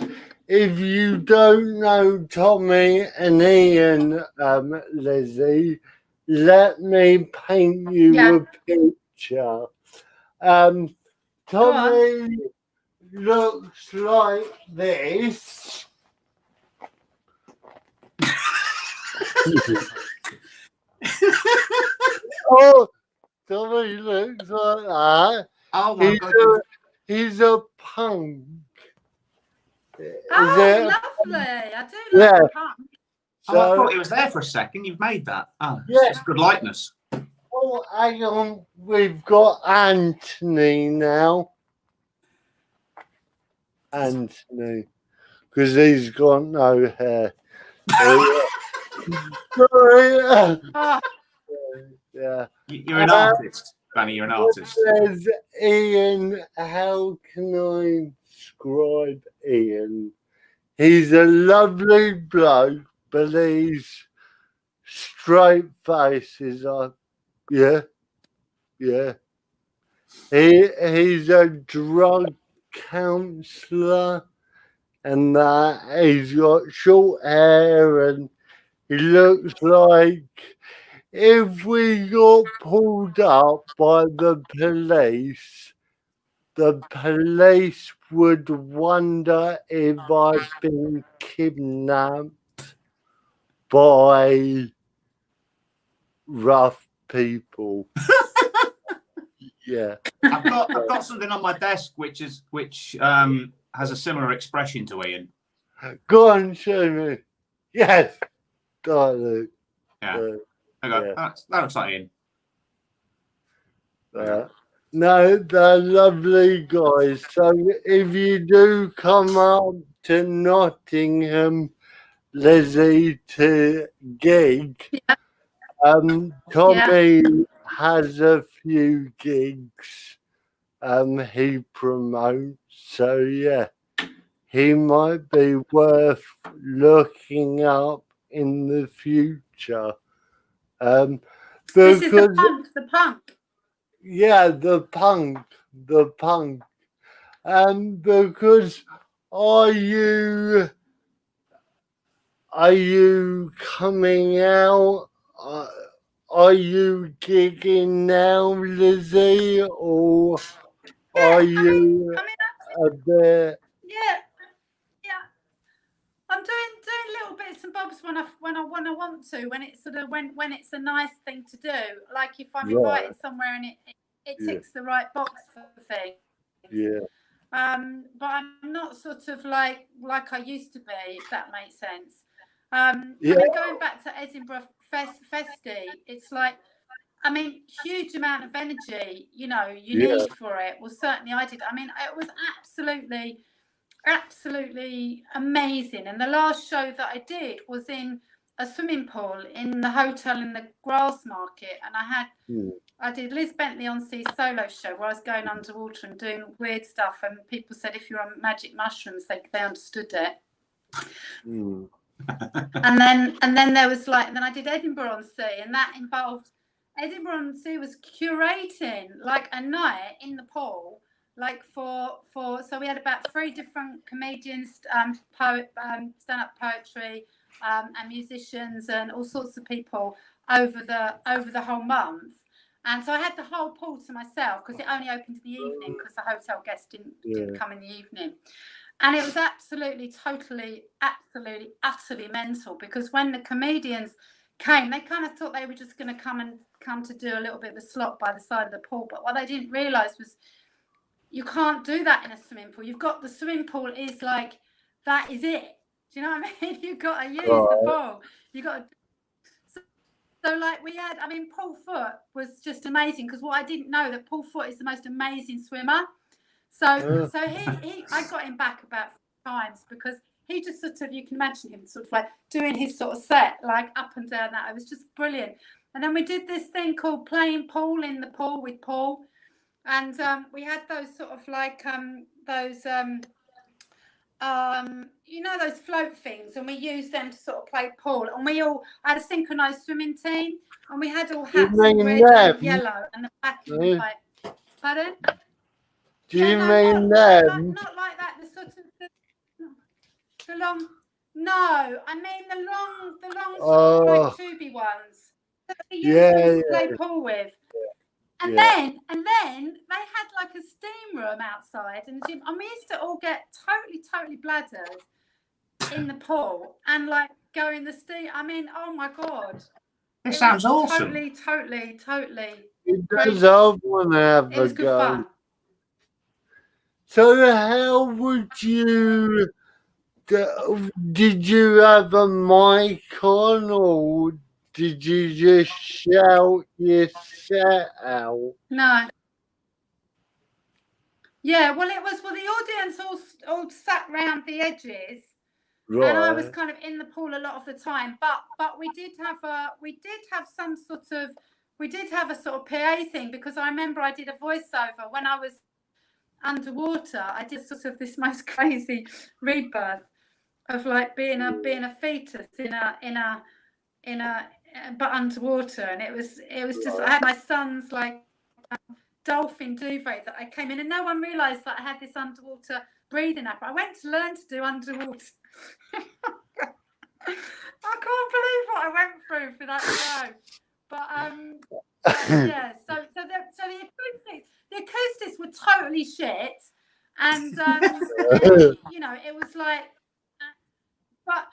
if you don't know Tommy and Ian, Lizzie, let me paint you a picture. Tommy looks like this. Oh, Tommy looks like that. Oh my God. He's a punk. Lovely. I do like a punk. So, I thought he was there for a second. You've made that. Oh, yeah. It's good likeness. Oh, hang on. We've got Anthony now. Anthony. Because he's got no hair. Sorry. Yeah. You're an artist, Danny. You're an artist. There's Ian. How can I describe Ian? He's a lovely bloke, but he's straight faces up. Yeah. He's a drug counsellor, and that he's got short hair, and he looks like if we got pulled up by the police would wonder if I've been kidnapped by rough people. Yeah. I've got something on my desk which has a similar expression to Ian. Go on, show me. Yes. Go yeah. That looks like Ian. No, they're lovely guys. So if you do come up to Nottingham, Lizzie, to gig, Tommy has a few gigs he promotes. So yeah, he might be worth looking up in the future. This is the Because punk. yeah, the punk. Because are you coming out? Are you gigging now, Lizzie, or are you a bit? Yeah. I'm doing little bits and bobs when I want to, when it's sort of when it's a nice thing to do. Like if I'm invited somewhere and it ticks the right box for things. Yeah. But I'm not sort of like I used to be, if that makes sense. I mean, going back to Edinburgh Festi, it's like, I mean, huge amount of energy, you need for it. Well, certainly I did. I mean, it was absolutely amazing. And the last show that I did was in a swimming pool in the hotel in the Grass Market, and I did Liz Bentley on Sea solo show where I was going underwater and doing weird stuff, and people said if you're on magic mushrooms, they understood it. And then there was then I did Edinburgh on Sea, and that involved Edinburgh on Sea was curating like a night in the pool, like for so we had about 3 different comedians, stand-up poetry, and musicians and all sorts of people over the whole month. And so I had the whole pool to myself because it only opened in the evening because the hotel guests didn't come in the evening. And it was absolutely, utterly mental, because when the comedians came, they kind of thought they were just going to come to do a little bit of a slot by the side of the pool. But what they didn't realise was you can't do that in a swimming pool. You've got the swimming pool is like, that is it. Do you know what I mean? You've got to use the pool. You've got to. So like we had, I mean, Paul Foot was just amazing, because what I didn't know that Paul Foot is the most amazing swimmer. So I got him back about 4 times, because he just sort of, you can imagine him sort of like doing his sort of set, like up and down that. It was just brilliant. And then we did this thing called playing pool in the pool with Paul. And we had those sort of like those float things, and we used them to sort of play pool. And we all had a synchronized swimming team, and we had all hats in red and yellow, and the back was like, pardon? Do you mean them? Not like that. The sort of the long. No, I mean the long sort of like tubey ones that we used to play pool with. And then they had like a steam room outside in the gym, and we used to all get totally bladdered in the pool and like go in the steam. I mean, oh my God. It sounds awesome. Totally. It does. I want to have a good go. Fun. So how would you, did you have a mic on, or did you just shout your set out? No. Yeah, well, it was, the audience all sat round the edges, and I was kind of in the pool a lot of the time. But we did have a sort of PA thing, because I remember I did a voiceover when I was underwater. I did sort of this most crazy rebirth of like being a fetus in a but underwater, and it was just, I had my son's like dolphin duvet that I came in, and no one realised that I had this underwater breathing app. I went to learn to do underwater. I can't believe what I went through for that show. But yeah, so the acoustics were totally shit, and it was like, but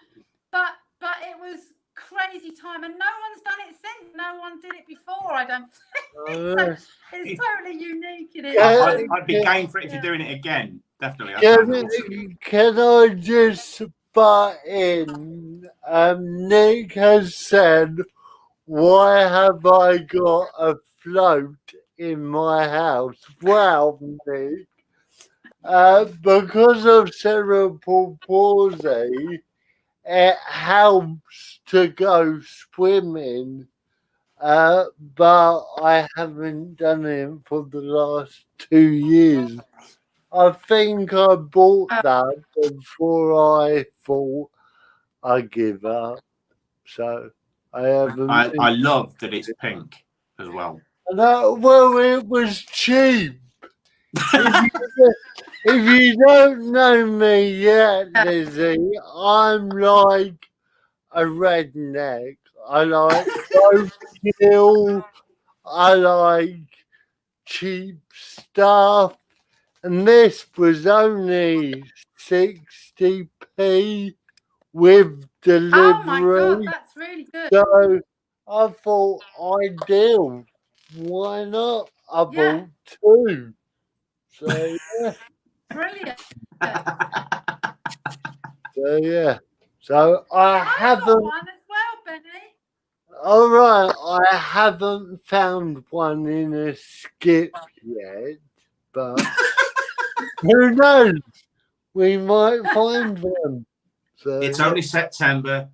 it was crazy time, and no one's done it since. No one did it before, I don't think. So it's totally unique in it. I'd be game for it if you're doing it again. Definitely. Can I just butt in? Nick has said, why have I got a float in my house? Well, Nick, because of cerebral palsy, it helps to go swimming, but I haven't done it for the last 2 years. I think I bought that before I thought I'd give up. So I haven't. I love that it's pink as well. Well, it was cheap. If you don't know me yet, Lizzie, I'm like a redneck. I like roadkill. I like cheap stuff. And this was only 60p with delivery. Oh my God, that's really good. So I thought, ideal. Why not? I bought two. So yeah. Brilliant. So yeah. So I I've haven't. got one as well, Benny. All right, I haven't found one in a skip yet, but who knows? We might find one. So, It's only September.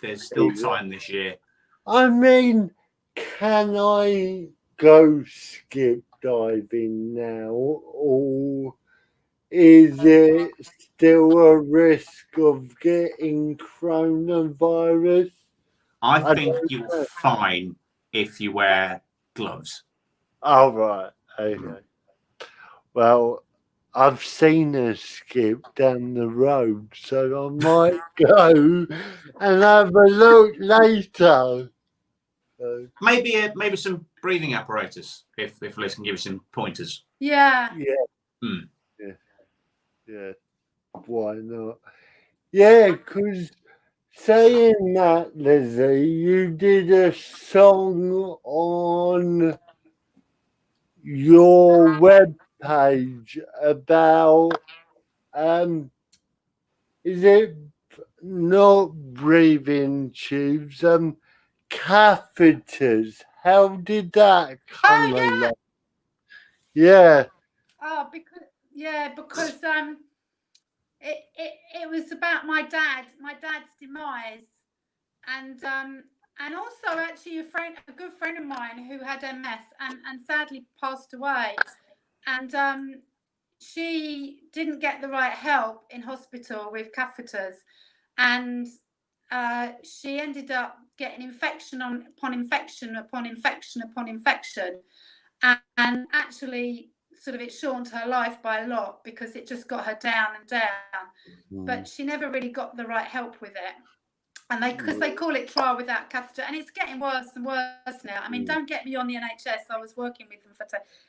There's still time this year. I mean, can I go skip diving now, or is it still a risk of getting coronavirus? I think you're fine if you wear gloves. Oh, right. Okay. Well, I've seen a skip down the road, so I might go and have a look later. So, Maybe some breathing apparatus if Liz can give you some pointers. Yeah. Yeah. Why not? Yeah, because saying that, Lizzie, you did a song on your webpage about is it not breathing tubes, catheters. How did that come along? Yeah. Oh, because it was about my dad's demise, and also actually a good friend of mine who had MS and sadly passed away, and she didn't get the right help in hospital with catheters, and she ended up getting infection upon infection upon infection upon infection, and actually sort of it shortened her life by a lot because it just got her down and down. But she never really got the right help with it. And because they call it trial without catheter, and it's getting worse and worse now. I mean, don't get me on the NHS. I was working with them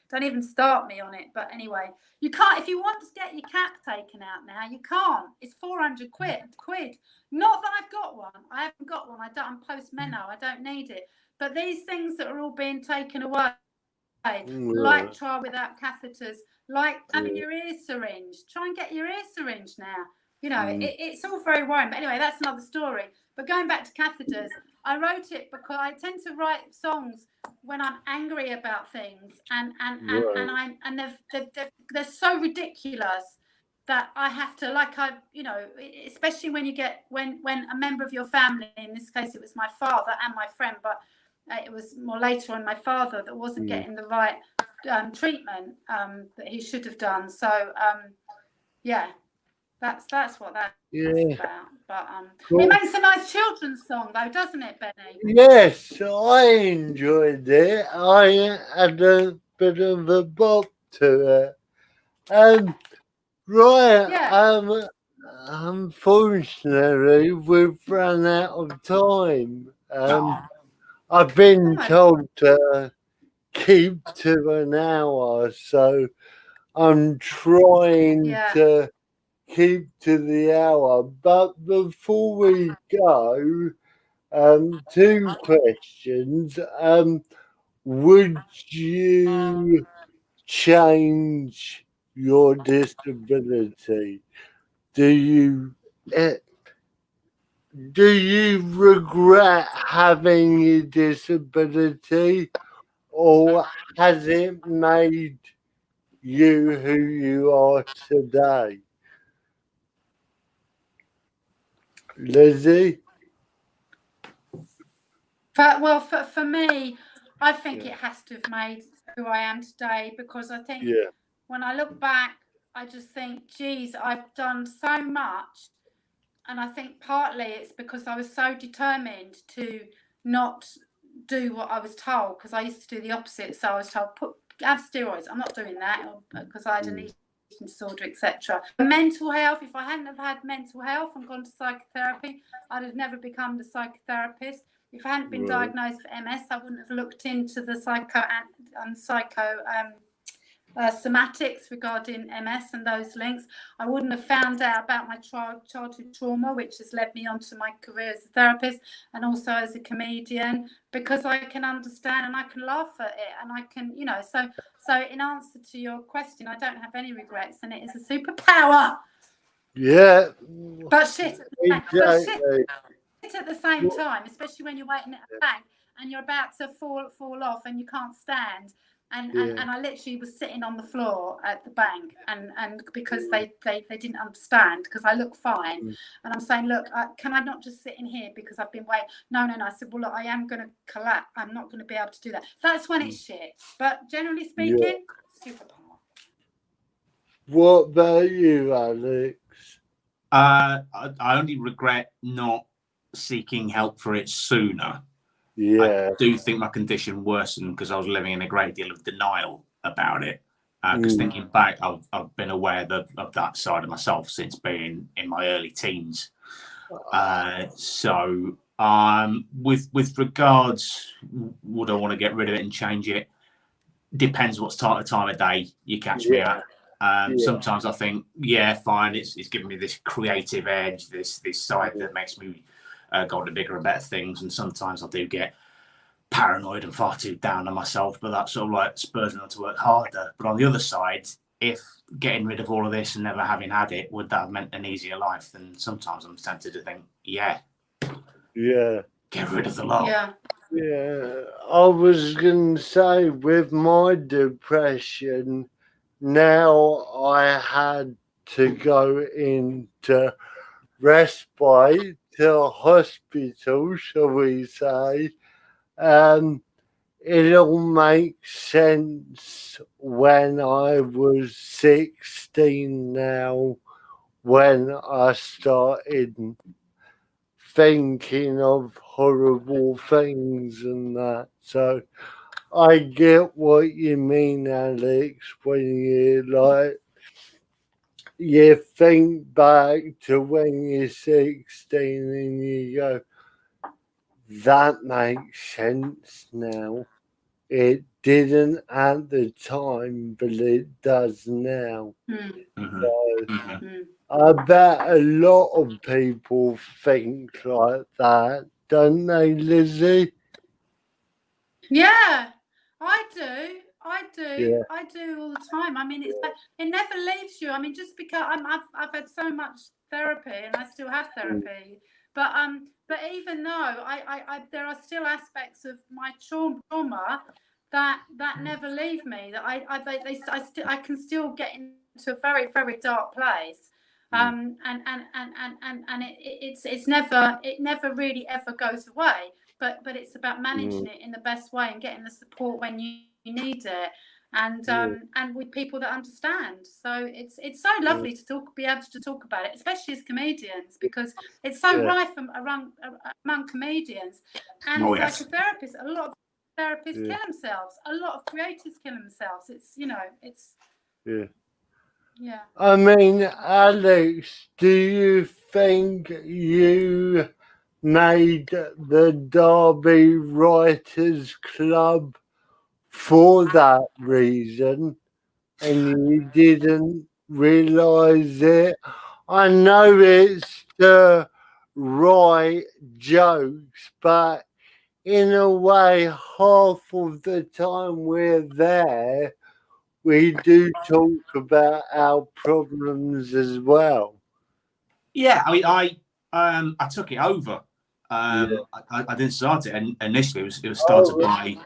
don't even start me on it. But anyway, you can't, if you want to get your cap taken out now, you can't. It's 400 quid. Not that I've got one. I haven't got one. I'm post-meno. I don't need it. But these things that are all being taken away, like trial without catheters, like having your ear syringed. Try and get your ear syringed now. You know, it's all very worrying. But anyway, that's another story. But going back to catheters, I wrote it because I tend to write songs when I'm angry about things, and they're so ridiculous that I have to, especially when you get when a member of your family, in this case it was my father and my friend, but it was more later on my father that wasn't getting the right treatment that he should have done. So that's what that's about. But it makes a nice children's song, though, doesn't it, Benny? Yes, I enjoyed it. I had a bit of a bop to it. Unfortunately, we've run out of time. I've been told to keep to an hour, so I'm trying to keep to the hour. But before we go, two questions. Would you change your disability? Do you regret having a disability, or has it made you who you are today? Lizzie? For me, I think it has to have made who I am today, because I think when I look back I just think, geez, I've done so much. And I think partly it's because I was so determined to not do what I was told, because I used to do the opposite. So I was told, have steroids. I'm not doing that because I had an eating disorder, etc. Mental health, if I hadn't have had mental health and gone to psychotherapy, I'd have never become the psychotherapist. If I hadn't been diagnosed with MS, I wouldn't have looked into the somatics regarding MS and those links. I wouldn't have found out about my childhood trauma, which has led me onto my career as a therapist and also as a comedian, because I can understand and I can laugh at it, and I can, you know, so in answer to your question, I don't have any regrets, and it is a superpower. Yeah. But shit at the same time, especially when you're waiting at a bank and you're about to fall off and you can't stand. And I literally was sitting on the floor at the bank, and because they didn't understand, because I look fine, and I'm saying, look, can I not just sit in here because I've been waiting? No. I said, well, look, I am going to collapse. I'm not going to be able to do that. That's when it's shit. But generally speaking, superpower. What about you, Alex? I only regret not seeking help for it sooner. Yeah. I do think my condition worsened because I was living in a great deal of denial about it. Because thinking back, I've been aware of that side of myself since being in my early teens. So with regards, would I want to get rid of it and change it? Depends what time of day you catch me at. Sometimes I think, fine, it's giving me this creative edge, this side that makes me go on to bigger and better things. And sometimes I do get paranoid and far too down on myself, but that sort of like spurs me on to work harder. But on the other side, if getting rid of all of this and never having had it, would that have meant an easier life? Then sometimes I'm tempted to think, get rid of the lot. I was going to say, with my depression, now I had to go into respite to hospital, shall we say. It all makes sense when I was 16 now, when I started thinking of horrible things and that. So I get what you mean, Alex, when you think back to when you're 16 and you go, that makes sense now. It didn't at the time, but it does now. So I bet a lot of people think like that, don't they, Lizzie? Yeah, I do. Yeah. I do all the time. I mean, it never leaves you. I mean, just because I've had so much therapy, and I still have therapy, but even though I there are still aspects of my trauma that never leave me. That I can still get into a very, very dark place. And it never really ever goes away. But it's about managing it in the best way and getting the support when you need it, and with people that understand. So it's so lovely to be able to talk about it, especially as comedians, because it's so rife among comedians and psychotherapists. A lot of therapists kill themselves. A lot of creators kill themselves. I mean, Alex, do you think you made the Derby Writers Club for that reason and you didn't realise it? I know it's to write jokes, but in a way, half of the time we're there, we do talk about our problems as well. Yeah, I mean, I took it over. I didn't start it, and initially it was started by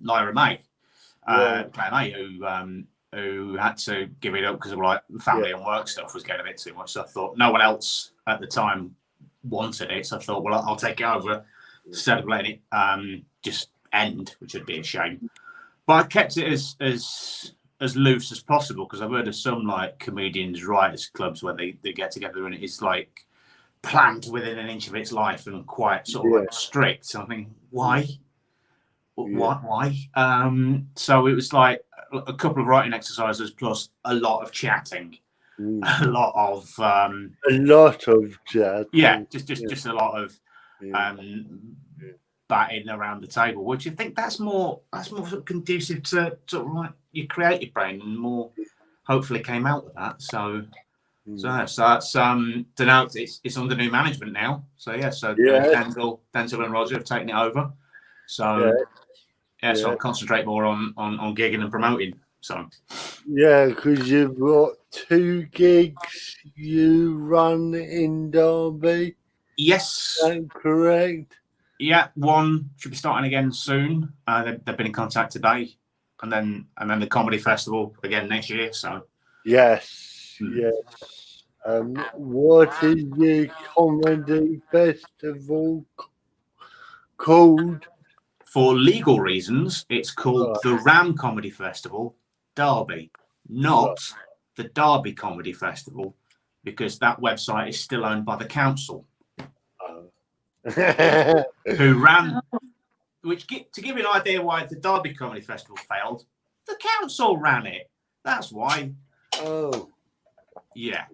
Lyra May, Claire May, who had to give it up because of like family and work stuff was getting a bit too much. So I thought no one else at the time wanted it, so I thought, well, I'll take it over instead of letting it just end, which would be a shame. But I kept it as as loose as possible, because I've heard of some like comedians writers clubs where they get together and it's like planned within an inch of its life and quite sort of like strict. So I think, why? So it was like a couple of writing exercises plus a lot of chatting, a lot of chatting. Just a lot of batting around the table, which I think that's more sort of conducive to sort of like your creative brain, and more hopefully came out with that. So that's denounced. It's under new management now. So Denzel and Roger have taken it over. So so I'll concentrate more on gigging and promoting. So because you've got 2 gigs you run in Derby. Yes, is that correct? Yeah, one should be starting again soon. They've been in contact today, and then the comedy festival again next year. So yes. What is the comedy festival called? For legal reasons, it's called the Ram Comedy Festival, Derby, not the Derby Comedy Festival, because that website is still owned by the council. Who ran, which to give you an idea why the Derby Comedy Festival failed, the council ran it. That's why. Oh. Yeah.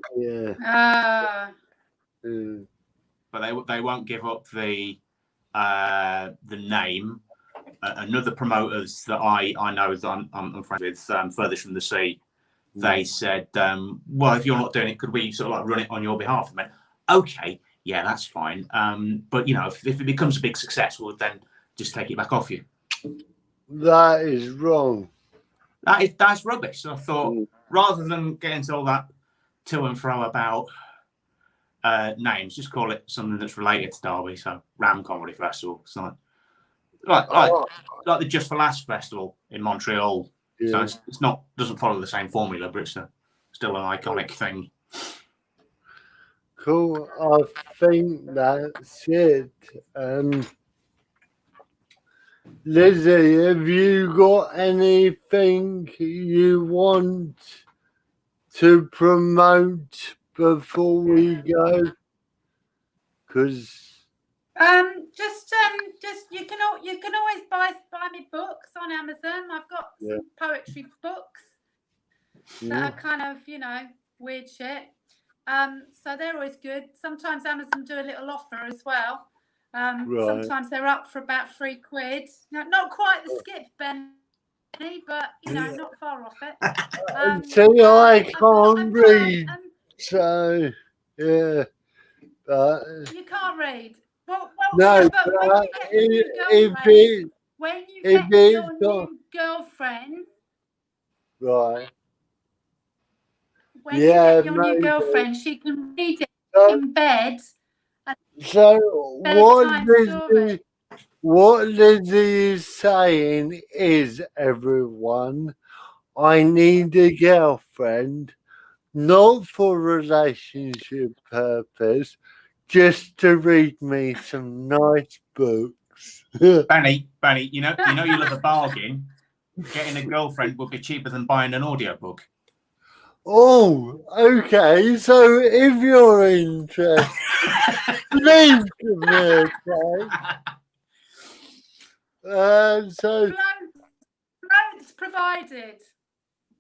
But they won't give up the name. Another promoters that I know that I'm friends with, furthest from the sea, they said, well, if you're not doing it, could we sort of like run it on your behalf? I mean, okay. Yeah, that's fine. But if it becomes a big success, we'll then just take it back off you. That is wrong. That's rubbish. So I thought, rather than get into all that to and fro about names, just call it something that's related to Derby. So Ram Comedy Festival. It's like the Just for Laughs Festival in Montreal. So it's not, doesn't follow the same formula, but it's still an iconic thing. Cool. I think that's it. Lizzie, have you got anything you want to promote before we go? Because just you can always buy me books on Amazon. I've got some poetry books that are kind of weird shit. So they're always good. Sometimes Amazon do a little offer as well. Sometimes they're up for about £3. Not quite the skip, Bentley, but not far off it. So I can't read. So but you can't read. Well, no, but when you get your new girlfriend, right? When you get your new girlfriend, she can read it in bed. So what Lizzie is saying is, everyone, I need a girlfriend, not for relationship purpose, just to read me some nice books. Benny, you know you love a bargain. Getting a girlfriend would be cheaper than buying an audiobook. Oh, okay. So if you're interested, please give me a call. So floats provided.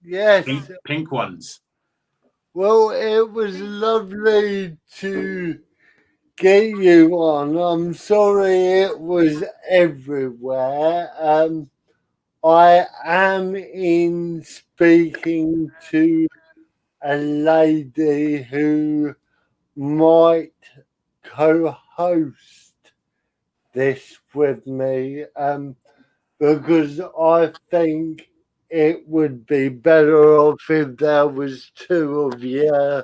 Yes. Pink ones. Well, it was lovely to get you on. I'm sorry it was everywhere. I am in speaking to a lady who might co-host this with me, because I think it would be better off if there was 2 of you.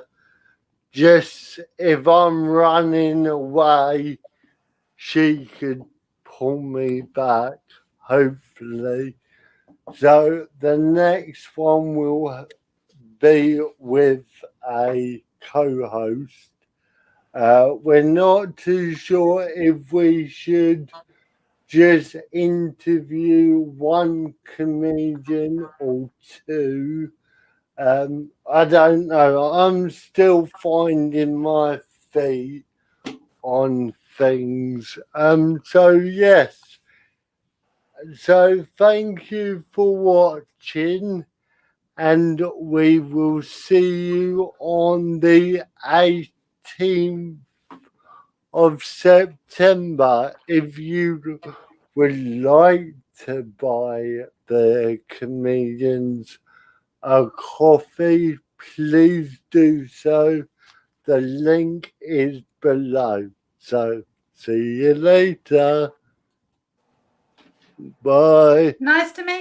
Just if I'm running away, she could pull me back, hopefully. So the next one will be with a co-host. We're not too sure if we should just interview one comedian or two. I don't know. I'm still finding my feet on things. So yes. So thank you for watching, and we will see you on the 18th of September. If you would like to buy the comedians a coffee, please do so. The link is below. So see you later. Bye. Nice to meet you.